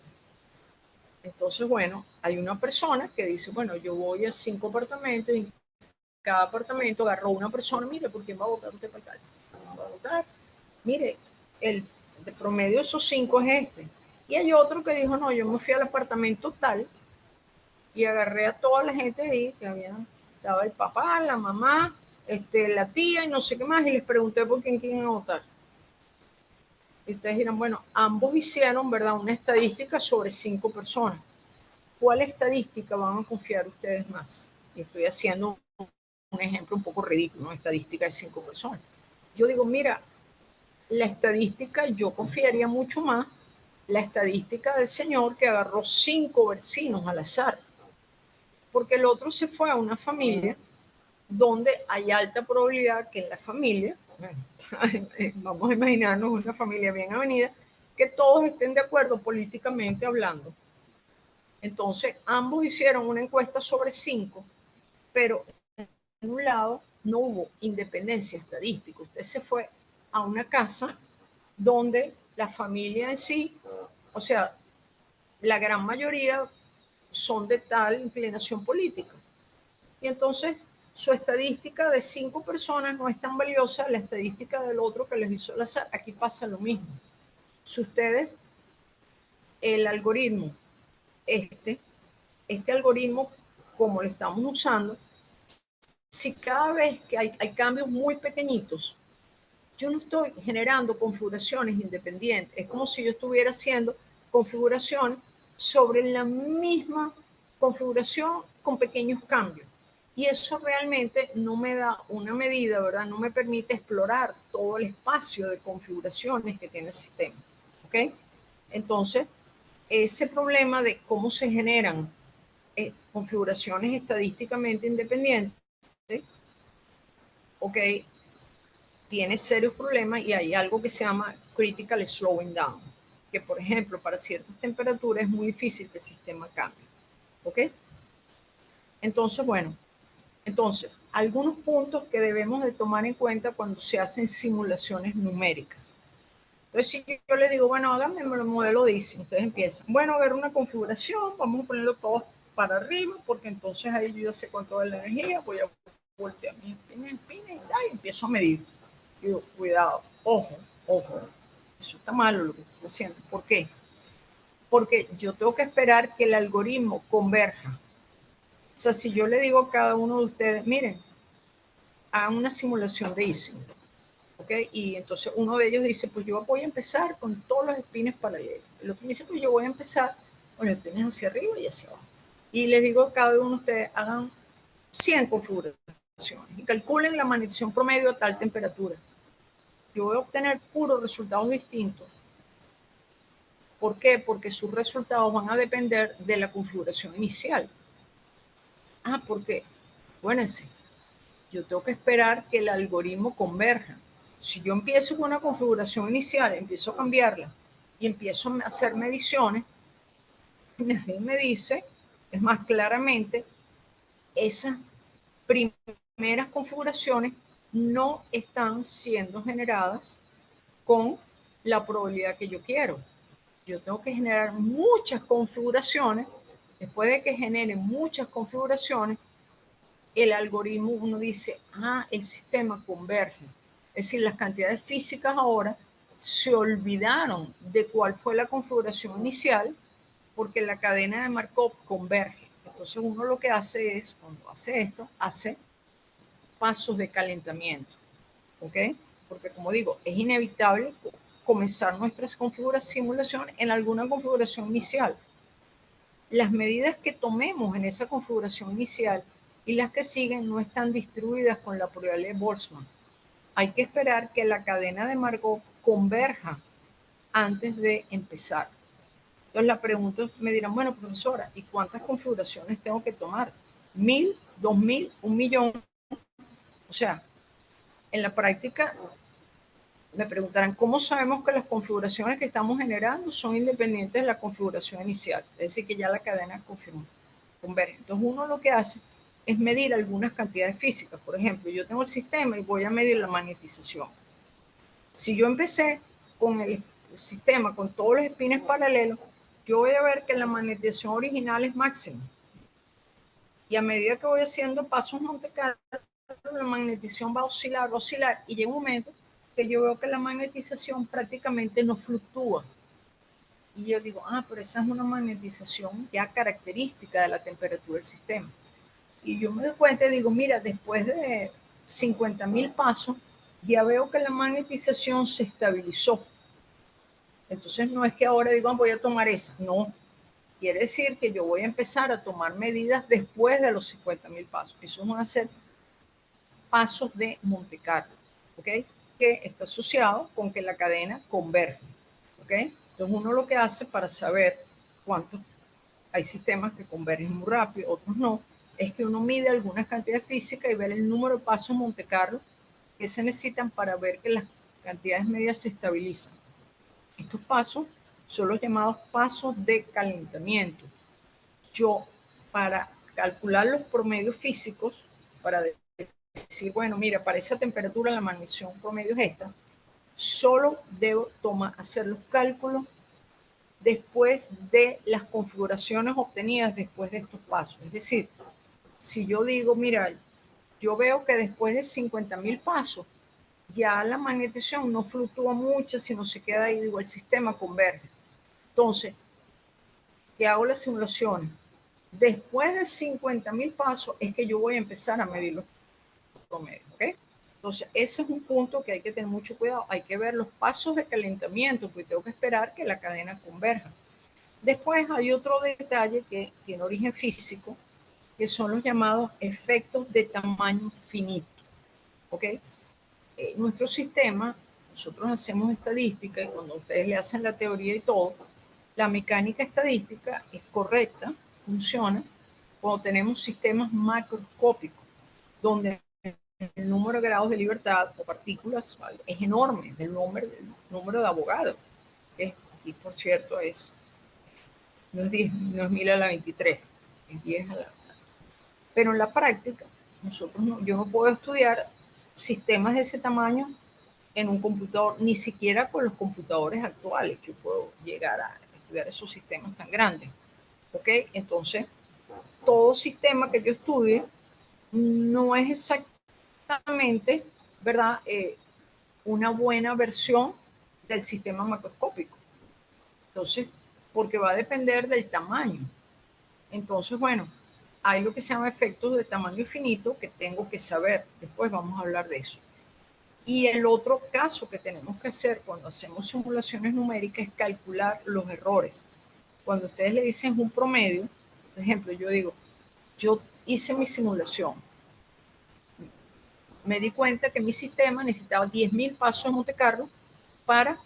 A: Entonces, bueno, hay una persona que dice, bueno, yo voy a 5 apartamentos y cada apartamento agarró una persona, mire, ¿por quién va a votar usted para alcalde? Va a votar. Mire, el de promedio de esos 5 es este. Y hay otro que dijo, no, yo me fui al apartamento tal y agarré a toda la gente ahí, que estaba el papá, la mamá, la tía y no sé qué más, y les pregunté por quién iban a votar. Y ustedes dirán, bueno, ambos hicieron, ¿verdad?, una estadística sobre 5 personas. ¿Cuál estadística van a confiar ustedes más? Y estoy haciendo un ejemplo un poco ridículo, una estadística de 5 personas. Yo digo, mira, la estadística, yo confiaría mucho más la estadística del señor que agarró 5 vecinos al azar, porque el otro se fue a una familia donde hay alta probabilidad que en la familia, bueno, vamos a imaginarnos una familia bien avenida, que todos estén de acuerdo políticamente hablando. Entonces, ambos hicieron una encuesta sobre 5, pero en un lado no hubo independencia estadística. Usted se fue a una casa donde la familia en sí, o sea, la gran mayoría son de tal inclinación política. Y entonces su estadística de 5 personas no es tan valiosa la estadística del otro que les hizo el azar. Aquí pasa lo mismo. Si ustedes, el algoritmo, este algoritmo, como lo estamos usando, si cada vez que hay cambios muy pequeñitos, yo no estoy generando configuraciones independientes. Es como si yo estuviera haciendo configuraciones sobre la misma configuración con pequeños cambios. Y eso realmente no me da una medida, ¿verdad? No me permite explorar todo el espacio de configuraciones que tiene el sistema. ¿Ok? Entonces, ese problema de cómo se generan configuraciones estadísticamente independientes, ¿ok?, tiene serios problemas y hay algo que se llama critical slowing down, que por ejemplo para ciertas temperaturas es muy difícil que el sistema cambie. ¿Ok? Entonces, bueno, algunos puntos que debemos de tomar en cuenta cuando se hacen simulaciones numéricas. Entonces, si yo les digo, bueno, háganme el modelo de ISIN, ustedes empiezan, bueno, a ver una configuración, vamos a ponerlo todo para arriba, porque entonces ahí yo ya sé cuánto es la energía, voy a voltear mis espines y empiezo a medir. Digo, cuidado, ojo, eso está malo lo que estoy haciendo. ¿Por qué? Porque yo tengo que esperar que el algoritmo converja. O sea, si yo le digo a cada uno de ustedes, miren, hagan una simulación de ISIN, ¿ok? Y entonces uno de ellos dice, pues yo voy a empezar con todos los espines paralelos. El otro me dice, pues yo voy a empezar con los espines hacia arriba y hacia abajo. Y les digo a cada uno de ustedes, hagan 100 configuraciones y calculen la magnetización promedio a tal temperatura. Yo voy a obtener puros resultados distintos. ¿Por qué? Porque sus resultados van a depender de la configuración inicial. Porque, acuérdense, yo tengo que esperar que el algoritmo converja. Si yo empiezo con una configuración inicial, empiezo a cambiarla y empiezo a hacer mediciones, me dice, es más claramente, esas primeras configuraciones no están siendo generadas con la probabilidad que yo quiero. Yo tengo que generar muchas configuraciones. Después de que genere muchas configuraciones, el algoritmo, uno dice, el sistema converge. Es decir, las cantidades físicas ahora se olvidaron de cuál fue la configuración inicial porque la cadena de Markov converge. Entonces uno lo que hace es, cuando hace esto, hace pasos de calentamiento. ¿Ok? Porque como digo, es inevitable comenzar nuestras simulaciones en alguna configuración inicial. Las medidas que tomemos en esa configuración inicial y las que siguen no están distribuidas con la probabilidad de Boltzmann. Hay que esperar que la cadena de Markov converja antes de empezar. Entonces la pregunta me dirán, bueno, profesora, ¿y cuántas configuraciones tengo que tomar? ¿1000, 2000, 1.000.000? O sea, en la práctica me preguntarán, ¿cómo sabemos que las configuraciones que estamos generando son independientes de la configuración inicial? Es decir, que ya la cadena converge. Entonces uno lo que hace es medir algunas cantidades físicas. Por ejemplo, yo tengo el sistema y voy a medir la magnetización. Si yo empecé con el sistema, con todos los espines paralelos, yo voy a ver que la magnetización original es máxima. Y a medida que voy haciendo pasos Monte Carlo, la magnetización va a oscilar, y llega un momento que yo veo que la magnetización prácticamente no fluctúa. Y yo digo, pero esa es una magnetización ya característica de la temperatura del sistema. Y yo me doy cuenta y digo, mira, después de 50.000 pasos, ya veo que la magnetización se estabilizó. Entonces no es que ahora digo, voy a tomar esa. No, quiere decir que yo voy a empezar a tomar medidas después de los 50.000 pasos. Esos van a ser pasos de Monte Carlo, ¿ok? Que está asociado con que la cadena converge, ¿ok? Entonces uno lo que hace para saber cuántos, hay sistemas que convergen muy rápido, otros no, es que uno mide algunas cantidades físicas y ver el número de pasos Monte Carlo que se necesitan para ver que las cantidades medias se estabilizan. Estos pasos son los llamados pasos de calentamiento. Yo, para calcular los promedios físicos, para decir, bueno, mira, para esa temperatura la magnitud promedio es esta, solo debo hacer los cálculos después de las configuraciones obtenidas después de estos pasos. Es decir, si yo digo, mira, yo veo que después de 50.000 pasos, ya la magnetización no fluctúa mucho, sino se queda ahí, digo, el sistema converge. Entonces, que hago las simulaciones. Después de 50.000 pasos es que yo voy a empezar a medir los promedios, ¿ok? Entonces, ese es un punto que hay que tener mucho cuidado. Hay que ver los pasos de calentamiento, porque tengo que esperar que la cadena converja. Después hay otro detalle que tiene origen físico, que son los llamados efectos de tamaño finito, ¿ok? Nuestro sistema, nosotros hacemos estadística y cuando ustedes le hacen la teoría y todo, la mecánica estadística es correcta, funciona, cuando tenemos sistemas macroscópicos, donde el número de grados de libertad o partículas es enorme, del número de abogados, que aquí por cierto no es 1000 a la 23, es 10 a la... Pero en la práctica, yo no puedo estudiar sistemas de ese tamaño en un computador, ni siquiera con los computadores actuales yo puedo llegar a estudiar esos sistemas tan grandes. ¿Ok? Entonces, todo sistema que yo estudie no es exactamente, ¿verdad? Una buena versión del sistema macroscópico. Entonces, porque va a depender del tamaño. Entonces, bueno, hay lo que se llama efectos de tamaño finito que tengo que saber. Después vamos a hablar de eso. Y el otro caso que tenemos que hacer cuando hacemos simulaciones numéricas es calcular los errores. Cuando ustedes le dicen un promedio, por ejemplo, yo digo, yo hice mi simulación, me di cuenta que mi sistema necesitaba 10.000 pasos en Monte Carlo para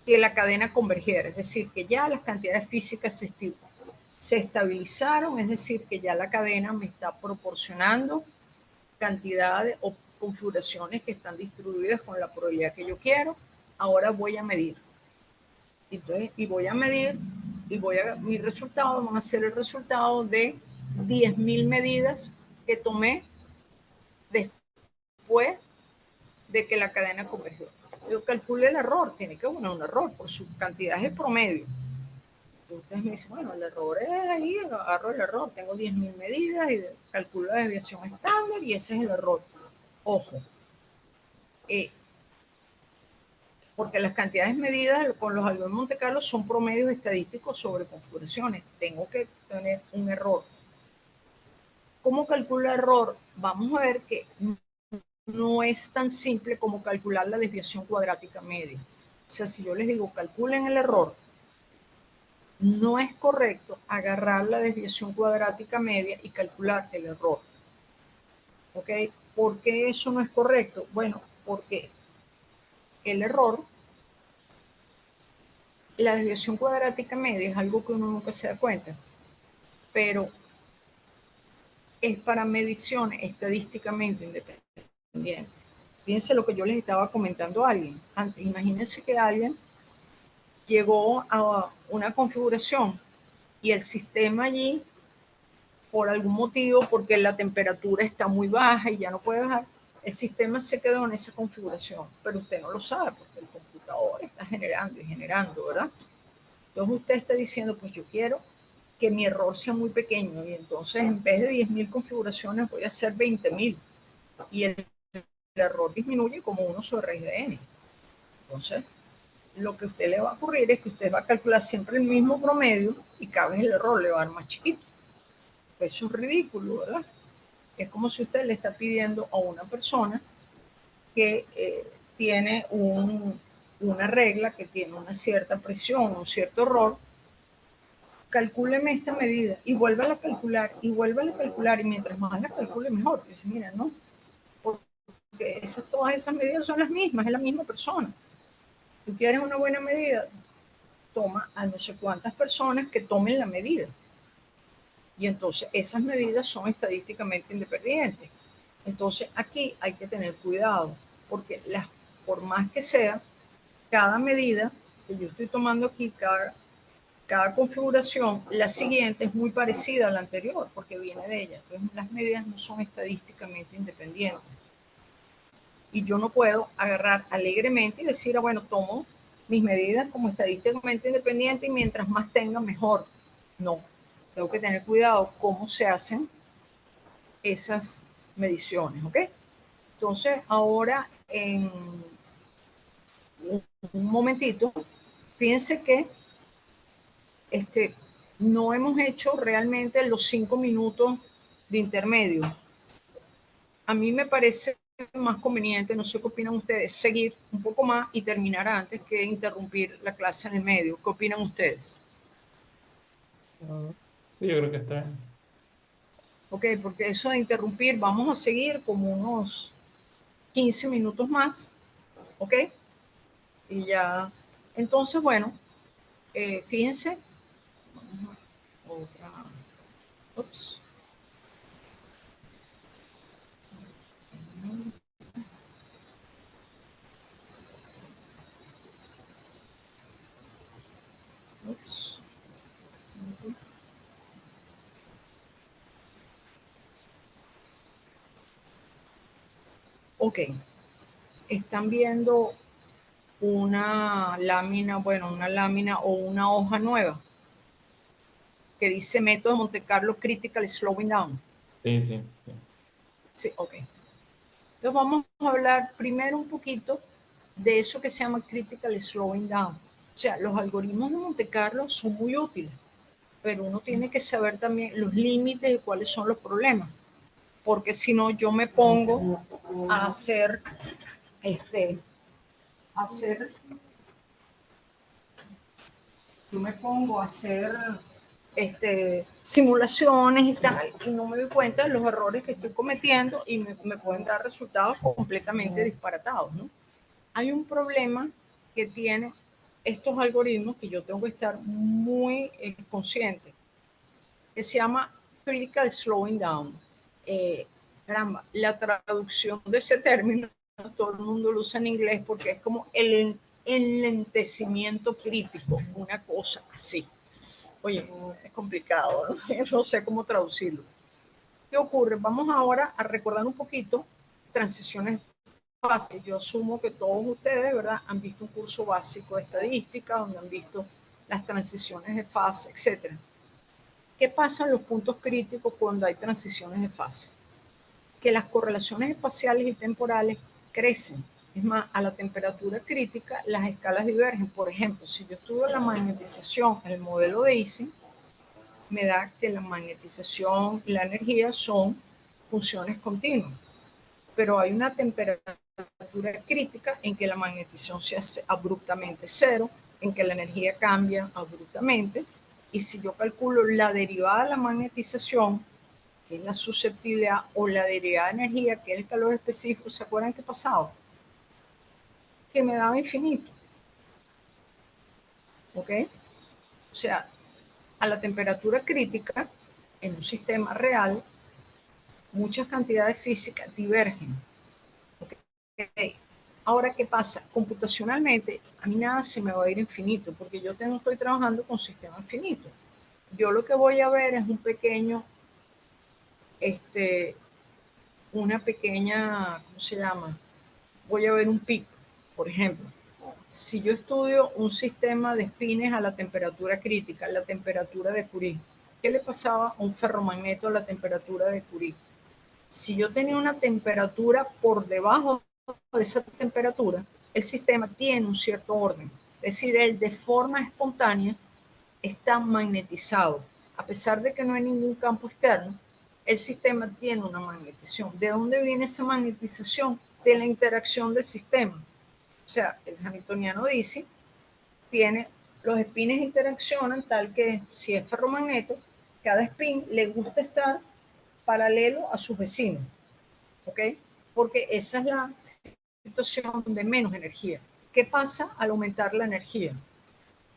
A: que la cadena convergiera, es decir, que ya las cantidades físicas se estabilizaron, es decir, que ya la cadena me está proporcionando cantidades o configuraciones que están distribuidas con la probabilidad que yo quiero. Ahora voy a medir. Entonces, y voy a medir y mis resultados van a ser el resultado de 10.000 medidas que tomé después de que la cadena convergió. Yo calculé el error, tiene que haber un error por su cantidad de promedio. Ustedes me dicen, bueno, el error es ahí, agarro el error, tengo 10.000 medidas y calculo la desviación estándar y ese es el error. Ojo, porque las cantidades medidas con los algoritmos de Monte Carlo son promedios estadísticos sobre configuraciones. Tengo que tener un error. ¿Cómo calculo el error? Vamos a ver que no es tan simple como calcular la desviación cuadrática media. O sea, si yo les digo calculen el error, no es correcto agarrar la desviación cuadrática media y calcular el error. ¿Ok? ¿Por qué eso no es correcto? Bueno, porque el error, la desviación cuadrática media es algo que uno nunca se da cuenta, pero es para mediciones estadísticamente independientes. Fíjense lo que yo les estaba comentando a alguien antes. Imagínense que alguien llegó a una configuración y el sistema allí, por algún motivo, porque la temperatura está muy baja y ya no puede bajar, el sistema se quedó en esa configuración, pero usted no lo sabe porque el computador está generando y generando, ¿verdad? Entonces usted está diciendo, pues yo quiero que mi error sea muy pequeño y entonces en vez de 10.000 configuraciones voy a hacer 20.000 y el error disminuye como 1 sobre raíz de n. Entonces, lo que a usted le va a ocurrir es que usted va a calcular siempre el mismo promedio y cada vez el error le va a dar más chiquito. Eso es ridículo, ¿verdad? Es como si usted le está pidiendo a una persona que tiene una regla, que tiene una cierta presión, un cierto error, calcúleme esta medida y vuélvala a calcular y vuélvala a calcular, y mientras más la calcule mejor. Dice, mira, no, porque todas esas medidas son las mismas, es la misma persona. Tú quieres una buena medida, toma a no sé cuántas personas que tomen la medida. Y entonces esas medidas son estadísticamente independientes. Entonces aquí hay que tener cuidado, porque por más que sea, cada medida que yo estoy tomando aquí, cada configuración, la siguiente es muy parecida a la anterior, porque viene de ella. Entonces las medidas no son estadísticamente independientes. Y yo no puedo agarrar alegremente y decir, bueno, tomo mis medidas como estadísticamente independientes y mientras más tenga, mejor. No, tengo que tener cuidado cómo se hacen esas mediciones, ¿ok? Entonces, ahora en un momentito, fíjense que no hemos hecho realmente los 5 minutos de intermedio. A mí me parece más conveniente, no sé qué opinan ustedes, seguir un poco más y terminar antes que interrumpir la clase en el medio. ¿Qué opinan ustedes?
B: Sí, yo creo que está bien.
A: Ok, porque eso de interrumpir, vamos a seguir como unos 15 minutos más, ¿ok? Y ya, entonces, bueno, fíjense, otra, ups, ups, ok, están viendo una lámina, bueno, una lámina o una hoja nueva que dice método Monte Carlo Critical Slowing Down.
B: Sí, sí, sí.
A: Sí, ok. Entonces vamos a hablar primero un poquito de eso que se llama Critical Slowing Down. O sea, los algoritmos de Monte Carlo son muy útiles, pero uno tiene que saber también los límites de cuáles son los problemas, porque si no yo me pongo a hacer, este, a hacer, yo me pongo a hacer simulaciones y tal, y no me doy cuenta de los errores que estoy cometiendo y me pueden dar resultados completamente disparatados, ¿no? Hay un problema que tiene estos algoritmos que yo tengo que estar muy consciente, que se llama critical slowing down. Eh, Caramba, la traducción de ese término, todo el mundo lo usa en inglés porque es como el enlentecimiento crítico, una cosa así. Oye, es complicado, ¿no? No sé cómo traducirlo. ¿Qué ocurre? Vamos ahora a recordar un poquito transiciones fase. Yo asumo que todos ustedes, ¿verdad?, han visto un curso básico de estadística donde han visto las transiciones de fase, etcétera. ¿Qué pasa en los puntos críticos cuando hay transiciones de fase? Que las correlaciones espaciales y temporales crecen. Es más, a la temperatura crítica las escalas divergen. Por ejemplo, si yo estudio la magnetización en el modelo de Ising, me da que la magnetización y la energía son funciones continuas, pero hay una temperatura crítica en que la magnetización se hace abruptamente cero, en que la energía cambia abruptamente, y si yo calculo la derivada de la magnetización, que es la susceptibilidad, o la derivada de energía, que es el calor específico, ¿se acuerdan qué pasaba? Que me daba infinito, ¿ok? O sea, a la temperatura crítica, en un sistema real, muchas cantidades físicas divergen. ¿Okay? Ahora, ¿qué pasa? Computacionalmente, a mí nada se me va a ir infinito, porque yo estoy trabajando con sistemas finitos. Yo lo que voy a ver es un pequeño, una pequeña, ¿cómo se llama? Voy a ver un pico, por ejemplo. Si yo estudio un sistema de espines a la temperatura crítica, la temperatura de Curie, ¿qué le pasaba a un ferromagneto a la temperatura de Curie? Si yo tenía una temperatura por debajo de esa temperatura, el sistema tiene un cierto orden. Es decir, él de forma espontánea está magnetizado. A pesar de que no hay ningún campo externo, el sistema tiene una magnetización. ¿De dónde viene esa magnetización? De la interacción del sistema. O sea, el hamiltoniano dice, tiene los espines interaccionan tal que si es ferromagneto, cada spin le gusta estar paralelo a sus vecinos, ¿ok? Porque esa es la situación de menos energía. ¿Qué pasa al aumentar la energía?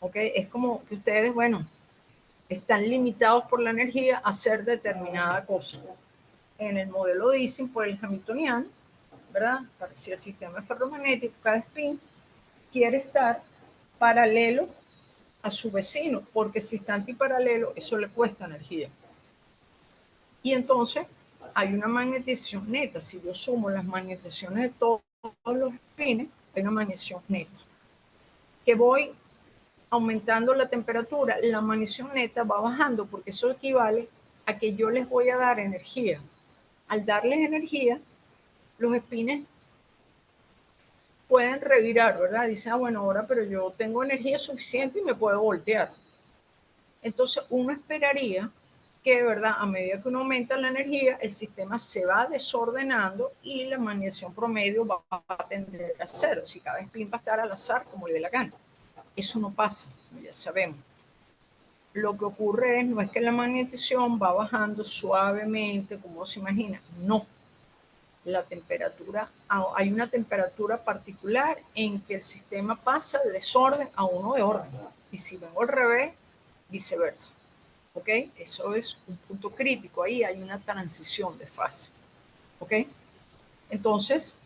A: ¿Ok? Es como que ustedes, bueno, están limitados por la energía a hacer determinada cosa. En el modelo dicen por el hamiltoniano, ¿verdad? Si el sistema es ferromagnético, cada spin quiere estar paralelo a su vecino, porque si está antiparalelo, eso le cuesta energía. Y entonces hay una magnetización neta. Si yo sumo las magnetizaciones de todos los spines, hay una magnetización neta. Que voy aumentando la temperatura, la magnetización neta va bajando, porque eso equivale a que yo les voy a dar energía. Al darles energía, los espines pueden revirar, ¿verdad? Dicen, ah, bueno, ahora, pero yo tengo energía suficiente y me puedo voltear. Entonces, uno esperaría que, ¿verdad? A medida que uno aumenta la energía, el sistema se va desordenando y la magnetización promedio va a tender a cero. Si cada spin va a estar al azar, como le dé la gana. Eso no pasa, ya sabemos. Lo que ocurre no es que la magnetización va bajando suavemente, como se imagina. No. La temperatura, hay una temperatura particular en que el sistema pasa de desorden a uno de orden. Y si vengo al revés, viceversa. ¿Ok? Eso es un punto crítico. Ahí hay una transición de fase. ¿Ok? Entonces,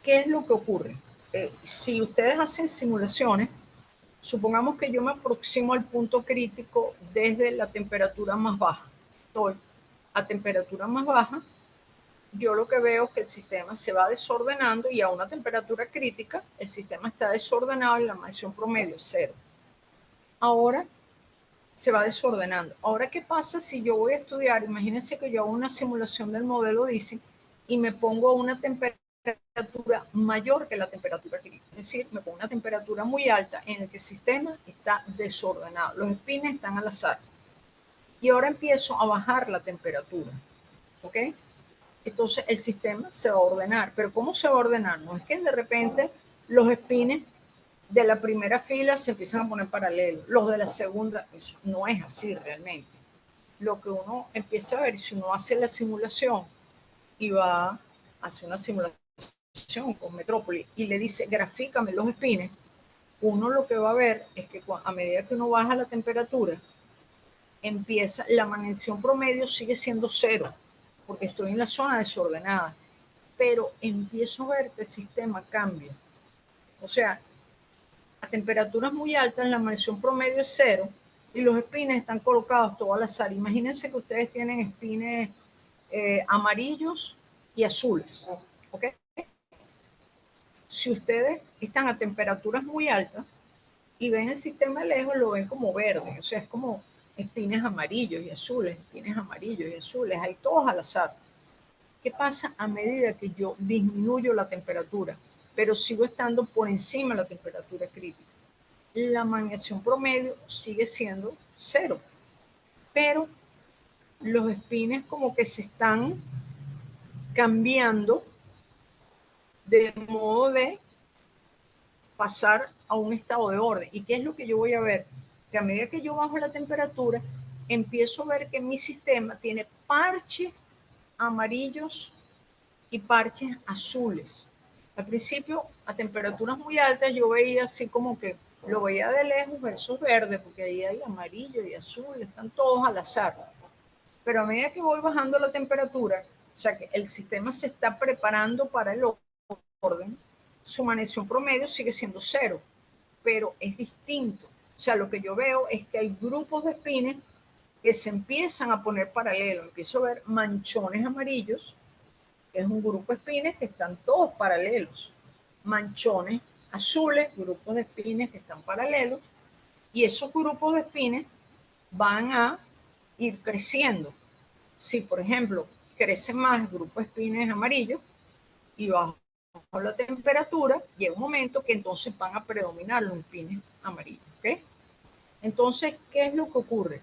A: ¿qué es lo que ocurre? Si ustedes hacen simulaciones, supongamos que yo me aproximo al punto crítico desde la temperatura más baja. Estoy a temperatura más baja, yo lo que veo es que el sistema se va desordenando y a una temperatura crítica el sistema está desordenado y la magnetización promedio es cero. Ahora se va desordenando. Ahora, ¿qué pasa si yo voy a estudiar? Imagínense que yo hago una simulación del modelo DISI y me pongo a una temperatura mayor que la temperatura crítica. Es decir, me pongo una temperatura muy alta en la que el sistema está desordenado. Los espines están al azar. Y ahora empiezo a bajar la temperatura. ¿Ok? Entonces el sistema se va a ordenar. Pero ¿cómo se va a ordenar? No es que de repente los espines de la primera fila se empiezan a poner paralelos, los de la segunda, eso no es así realmente. Lo que uno empieza a ver, si uno hace la simulación y va a hacer una simulación con Metrópoli y le dice, grafícame los espines, uno lo que va a ver es que a medida que uno baja la temperatura, empieza, la magnetización promedio sigue siendo cero, porque estoy en la zona desordenada, pero empiezo a ver que el sistema cambia. O sea, a temperaturas muy altas la magnetización promedio es cero y los espines están colocados todo al azar. Imagínense que ustedes tienen espines amarillos y azules. ¿Ok? Si ustedes están a temperaturas muy altas y ven el sistema de lejos, lo ven como verde. O sea, es como espines amarillos y azules, espines amarillos y azules, hay todos al azar. ¿Qué pasa a medida que yo disminuyo la temperatura, pero sigo estando por encima de la temperatura crítica? La magnetización promedio sigue siendo cero, pero los espines como que se están cambiando de modo de pasar a un estado de orden. ¿Y qué es lo que yo voy a ver? Que a medida que yo bajo la temperatura, empiezo a ver que mi sistema tiene parches amarillos y parches azules. Al principio, a temperaturas muy altas, yo veía así como que lo veía de lejos versus verde, porque ahí hay amarillo y azul, están todos al azar. Pero a medida que voy bajando la temperatura, o sea que el sistema se está preparando para el orden, su magnetización promedio sigue siendo cero, pero es distinto. O sea, lo que yo veo es que hay grupos de espines que se empiezan a poner paralelos. Empiezo a ver manchones amarillos, es un grupo de espines que están todos paralelos. Manchones azules, grupos de espines que están paralelos, y esos grupos de espines van a ir creciendo. Si, por ejemplo, crece más el grupo de espines amarillos y bajo la temperatura, llega un momento que entonces van a predominar los espines amarillos. ¿Okay? Entonces, ¿qué es lo que ocurre?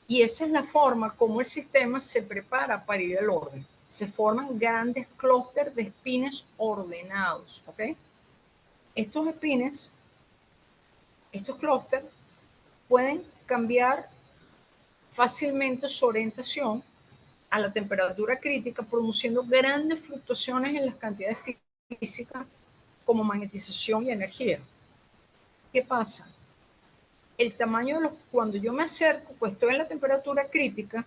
A: Y esa es la forma como el sistema se prepara para ir al orden. Se forman grandes clústeres de espines ordenados. ¿Okay? Estos espines, estos clústeres, pueden cambiar fácilmente su orientación a la temperatura crítica, produciendo grandes fluctuaciones en las cantidades físicas como magnetización y energía. ¿Qué pasa? El tamaño de los, cuando yo me acerco, pues estoy en la temperatura crítica,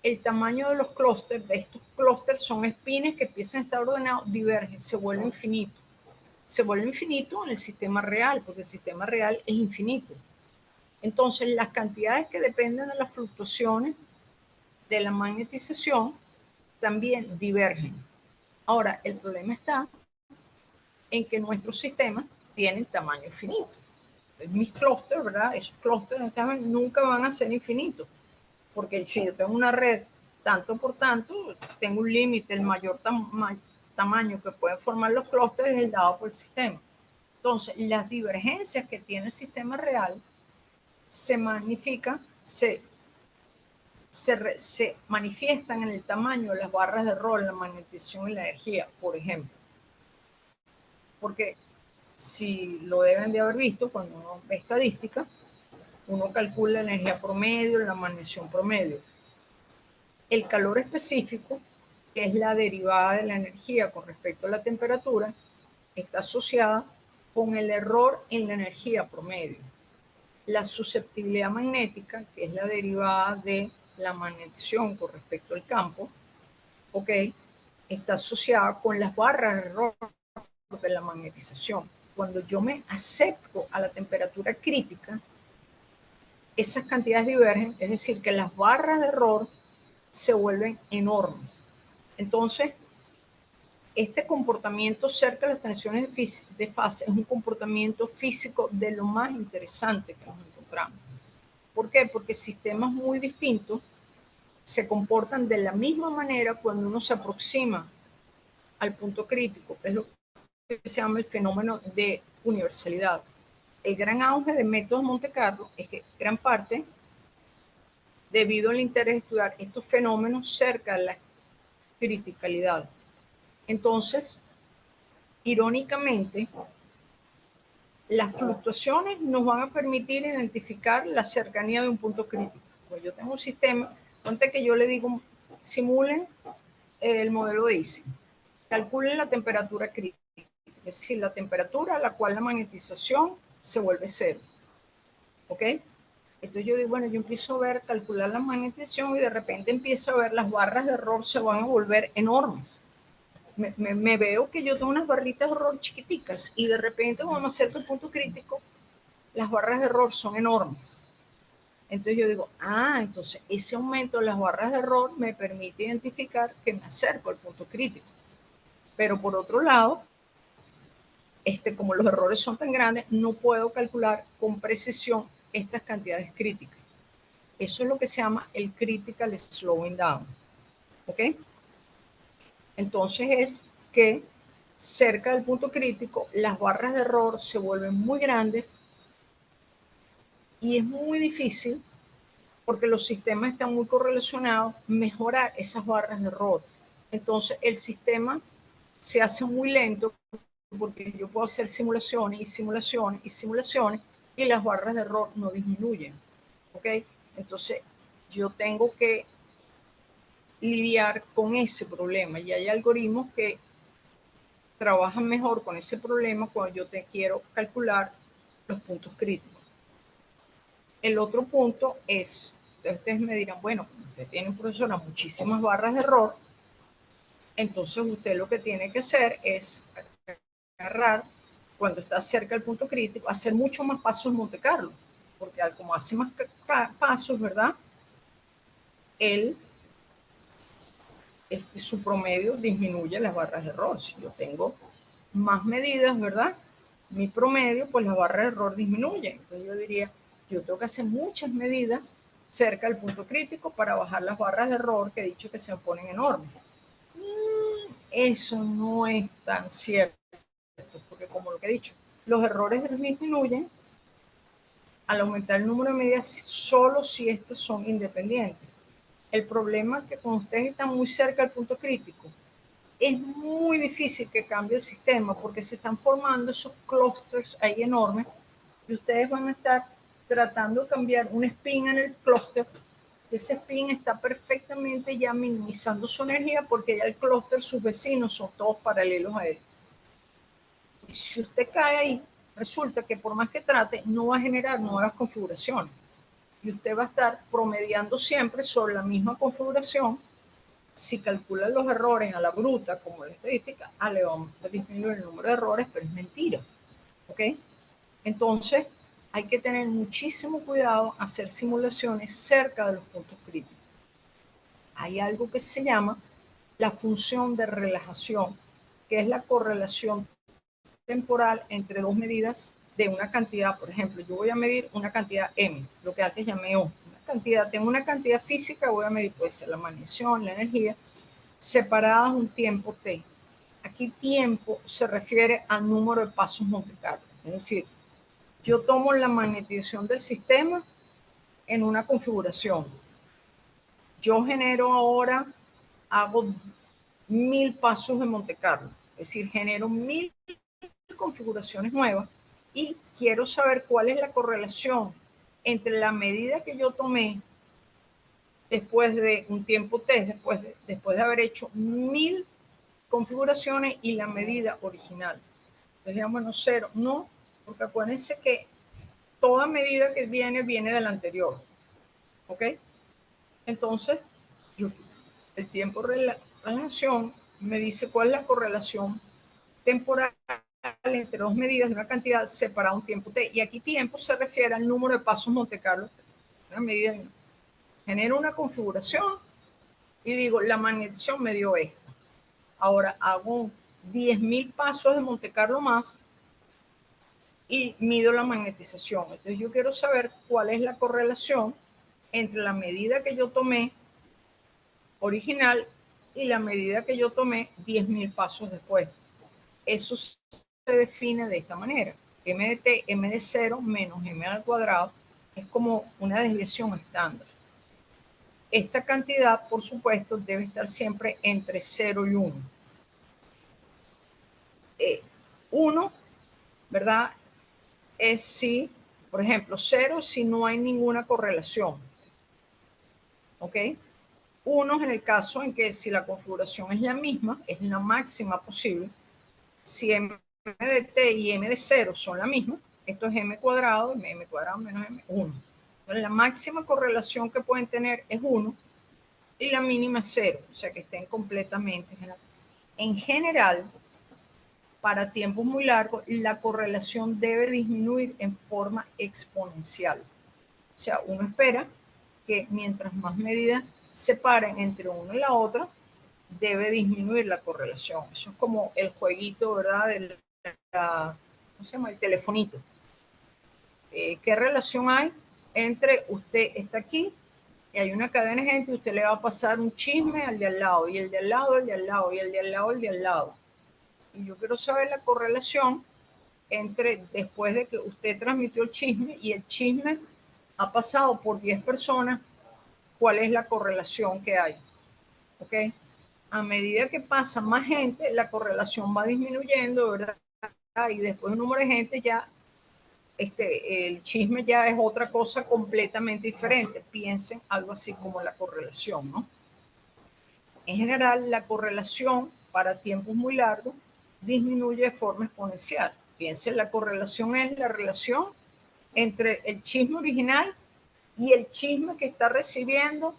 A: el tamaño de los clústeres, de estos clústeres son espines que empiezan a estar ordenados, divergen, se vuelve infinito. Se vuelve infinito en el sistema real, porque el sistema real es infinito. Entonces, las cantidades que dependen de las fluctuaciones de la magnetización también divergen. Ahora, el problema está en que nuestros sistemas tienen tamaño finito. Mis clústeres, ¿verdad? Esos clústeres nunca van a ser infinitos, porque si yo tengo una red tanto por tanto, tengo un límite, el mayor tamaño que pueden formar los clústeres es el dado por el sistema. Entonces, las divergencias que tiene el sistema real se magnifican, se manifiestan en el tamaño de las barras de error, la magnetización y la energía, por ejemplo. Porque si lo deben de haber visto, cuando uno ve estadística, uno calcula la energía promedio, la magnetización promedio. El calor específico, que es la derivada de la energía con respecto a la temperatura, está asociada con el error en la energía promedio. La susceptibilidad magnética, que es la derivada de la magnetización con respecto al campo, ¿ok? Está asociada con las barras de error de la magnetización. Cuando yo me acerco a la temperatura crítica, esas cantidades divergen, es decir, que las barras de error se vuelven enormes. Entonces, este comportamiento cerca de las tensiones de fase es un comportamiento físico de lo más interesante que nos encontramos. ¿Por qué? Porque sistemas muy distintos se comportan de la misma manera cuando uno se aproxima al punto crítico, que es lo que se llama el fenómeno de universalidad. El gran auge de métodos Monte Carlo es que gran parte debido al interés de estudiar estos fenómenos cerca de la criticalidad. Entonces, irónicamente, las fluctuaciones nos van a permitir identificar la cercanía de un punto crítico. Pues yo tengo un sistema, ponte que yo le digo, simulen el modelo de Ising, calculen la temperatura crítica, es decir, la temperatura a la cual la magnetización se vuelve cero. ¿Ok? Entonces yo digo, bueno, yo empiezo a ver, calcular la magnetización y de repente empiezo a ver las barras de error se van a volver enormes. Me veo que yo tengo unas barritas de error chiquiticas y de repente cuando me acerco al punto crítico, las barras de error son enormes. Entonces yo digo, entonces ese aumento de las barras de error me permite identificar que me acerco al punto crítico. Pero por otro lado, como los errores son tan grandes, no puedo calcular con precisión estas cantidades críticas. Eso es lo que se llama el critical slowing down. ¿Ok? Entonces es que cerca del punto crítico las barras de error se vuelven muy grandes y es muy difícil, porque los sistemas están muy correlacionados, mejorar esas barras de error. Entonces el sistema se hace muy lento porque yo puedo hacer simulaciones y simulaciones y simulaciones y las barras de error no disminuyen. ¿Ok? Entonces yo tengo que lidiar con ese problema y hay algoritmos que trabajan mejor con ese problema cuando yo te quiero calcular los puntos críticos. El otro punto es, ustedes me dirán, bueno, usted tiene un profesor a muchísimas barras de error, entonces usted lo que tiene que hacer es agarrar, cuando está cerca del punto crítico, hacer mucho más pasos en Monte Carlo, porque como hace más pasos, ¿verdad? Su promedio disminuye las barras de error. Si yo tengo más medidas, ¿verdad? Mi promedio, pues las barras de error disminuyen. Entonces yo diría, yo tengo que hacer muchas medidas cerca del punto crítico para bajar las barras de error que he dicho que se ponen enormes. Eso no es tan cierto, porque como lo que he dicho, los errores disminuyen al aumentar el número de medidas solo si estas son independientes. El problema es que cuando ustedes están muy cerca del punto crítico, es muy difícil que cambie el sistema porque se están formando esos clústeres ahí enormes y ustedes van a estar tratando de cambiar un spin en el clúster. Ese spin está perfectamente ya minimizando su energía porque ya el clúster, sus vecinos son todos paralelos a él. Y si usted cae ahí, resulta que por más que trate, no va a generar nuevas configuraciones. Y usted va a estar promediando siempre sobre la misma configuración. Si calcula los errores a la bruta, como la estadística, le vamos a disminuir el número de errores, pero es mentira. ¿Ok? Entonces, hay que tener muchísimo cuidado, hacer simulaciones cerca de los puntos críticos. Hay algo que se llama la función de relajación, que es la correlación temporal entre dos medidas de una cantidad. Por ejemplo, yo voy a medir una cantidad M, lo que antes llamé O. Una cantidad, tengo una cantidad física, voy a medir, puede ser la magnificación, la energía, separadas un tiempo T. Aquí tiempo se refiere al número de pasos Monte Carlo. Es decir, yo tomo la magnetización del sistema en una configuración. Yo genero ahora, hago 1000 pasos de Monte Carlo. Es decir, genero 1000 configuraciones nuevas y quiero saber cuál es la correlación entre la medida que yo tomé después de un tiempo T, después de haber hecho 1000 configuraciones y la medida original. Entonces, digamos, bueno, cero. No, porque acuérdense que toda medida que viene de la anterior. ¿Ok? Entonces, yo, el tiempo de relación me dice cuál es la correlación temporal entre dos medidas de una cantidad separada un tiempo T. Y aquí tiempo se refiere al número de pasos Monte Carlo. Una medida, genero una configuración y digo, la magnetización me dio esta. Ahora hago 10.000 pasos de Monte Carlo más y mido la magnetización. Entonces yo quiero saber cuál es la correlación entre la medida que yo tomé original y la medida que yo tomé 10.000 pasos después. Eso se define de esta manera. M de t, m de 0 menos m al cuadrado es como una desviación estándar. Esta cantidad, por supuesto, debe estar siempre entre 0 y 1. 1, ¿verdad? Es si, por ejemplo, 0 si no hay ninguna correlación. ¿Ok? 1 es en el caso en que si la configuración es la misma, es la máxima posible. Si m de t y m de 0 son la misma, esto es m cuadrado, m cuadrado menos m, 1. Entonces, la máxima correlación que pueden tener es 1 y la mínima es 0, o sea que estén completamente. En general, para tiempos muy largos, la correlación debe disminuir en forma exponencial. O sea, uno espera que mientras más medidas separen entre una y la otra, debe disminuir la correlación. Eso es como el jueguito, ¿verdad? ¿Cómo se llama? El telefonito. ¿Qué relación hay entre usted está aquí y hay una cadena de gente y usted le va a pasar un chisme al de al lado, y el de al lado, el de al lado, y el de al lado, el de al lado? Y yo quiero saber la correlación entre después de que usted transmitió el chisme y el chisme ha pasado por 10 personas, cuál es la correlación que hay. ¿Ok? A medida que pasa más gente, la correlación va disminuyendo, ¿verdad? Y después un número de gente ya, el chisme ya es otra cosa completamente diferente. Piensen algo así como la correlación, ¿no? En general, la correlación para tiempos muy largos disminuye de forma exponencial. Piensen, la correlación es la relación entre el chisme original y el chisme que está recibiendo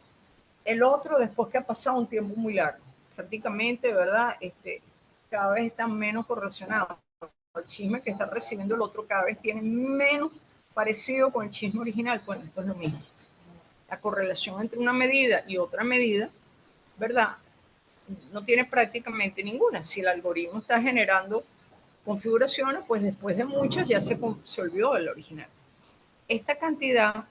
A: el otro después que ha pasado un tiempo muy largo. Prácticamente, ¿verdad? Cada vez están menos correlacionados. El chisme que está recibiendo el otro cada vez tiene menos parecido con el chisme original. Bueno, esto es lo mismo. La correlación entre una medida y otra medida, ¿verdad? No tiene prácticamente ninguna. Si el algoritmo está generando configuraciones, pues después de muchas ya se olvidó del original. Esta cantidad,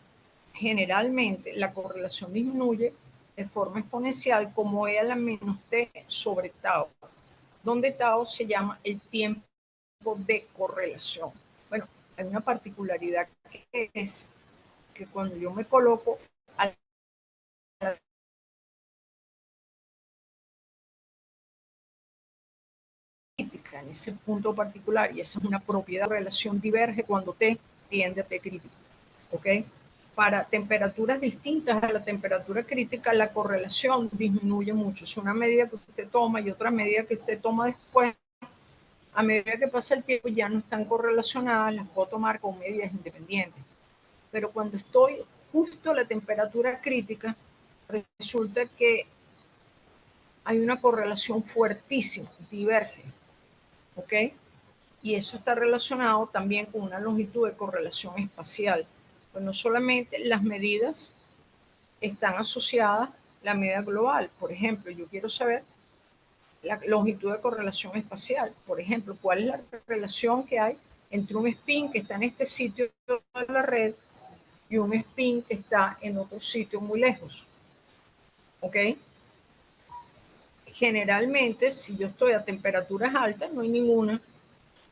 A: generalmente, la correlación disminuye de forma exponencial como E a la menos t sobre tau. donde Tao se llama el tiempo de correlación. Bueno, hay una particularidad que es que cuando yo me coloco a la crítica en ese punto particular, y esa es una propiedad, la relación diverge cuando T tiende a T crítico, ¿ok? Para temperaturas distintas a la temperatura crítica, la correlación disminuye mucho. Es una medida que usted toma y otra medida que usted toma después. A medida que pasa el tiempo ya no están correlacionadas, las puedo tomar con medidas independientes. Pero cuando estoy justo a la temperatura crítica, resulta que hay una correlación fuertísima, diverge, ¿ok? Y eso está relacionado también con una longitud de correlación espacial. Pues no solamente las medidas están asociadas a la medida global. Por ejemplo, yo quiero saber la longitud de correlación espacial. Por ejemplo, cuál es la relación que hay entre un spin que está en este sitio de la red y un spin que está en otro sitio muy lejos. ¿Ok? Generalmente, si yo estoy a temperaturas altas, no hay ninguna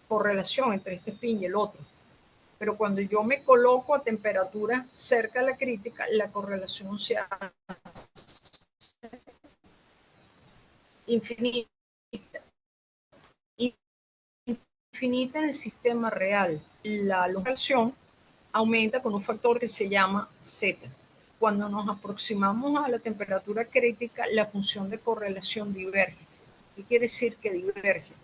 A: correlación entre este spin y el otro. Pero cuando yo me coloco a temperaturas cerca de la crítica, la correlación se hace infinita. Infinita en el sistema real. La correlación aumenta con un factor que se llama Z. Cuando nos aproximamos a la temperatura crítica, la función de correlación diverge. ¿Qué quiere decir que diverge?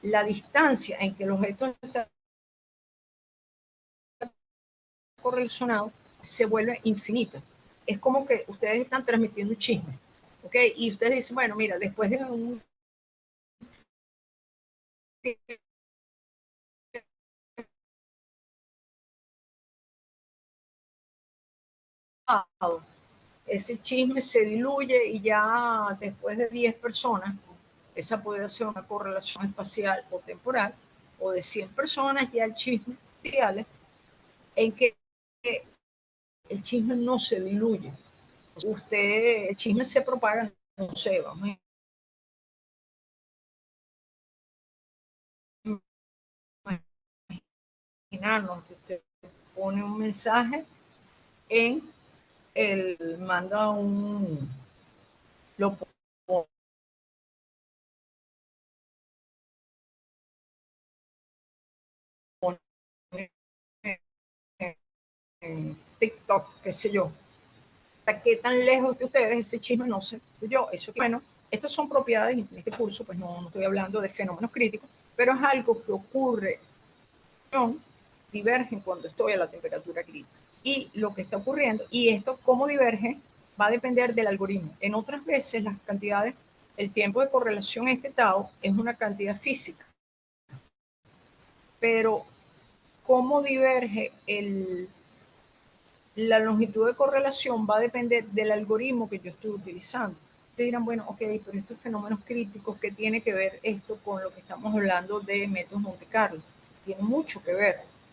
A: La distancia en que los objetos están correlacionados se vuelve infinita. Es como que ustedes están transmitiendo un chisme, ¿ok? Y ustedes dicen, bueno, mira, después de un ese chisme se diluye y ya después de 10 personas, esa puede ser una correlación espacial o temporal, o de 100 personas ya el chisme espacial, en que el chisme no se diluye. El chisme se propaga, no sé, vamos a imaginarnos que usted pone un mensaje manda lo pone en TikTok, qué sé yo. ¿Hasta qué tan lejos de ustedes ese chisme no sé yo? Eso, bueno, estas son propiedades, en este curso pues no estoy hablando de fenómenos críticos, pero es algo que ocurre, divergen cuando estoy a la temperatura crítica. Y lo que está ocurriendo, y esto cómo diverge, va a depender del algoritmo. En otras veces las cantidades, el tiempo de correlación este tau es una cantidad física, pero cómo diverge la longitud de correlación va a depender del algoritmo que yo estoy utilizando. Ustedes dirán, bueno, ok, pero estos fenómenos críticos, ¿qué tiene que ver esto con lo que estamos hablando de métodos Monte Carlo? Tiene mucho que ver,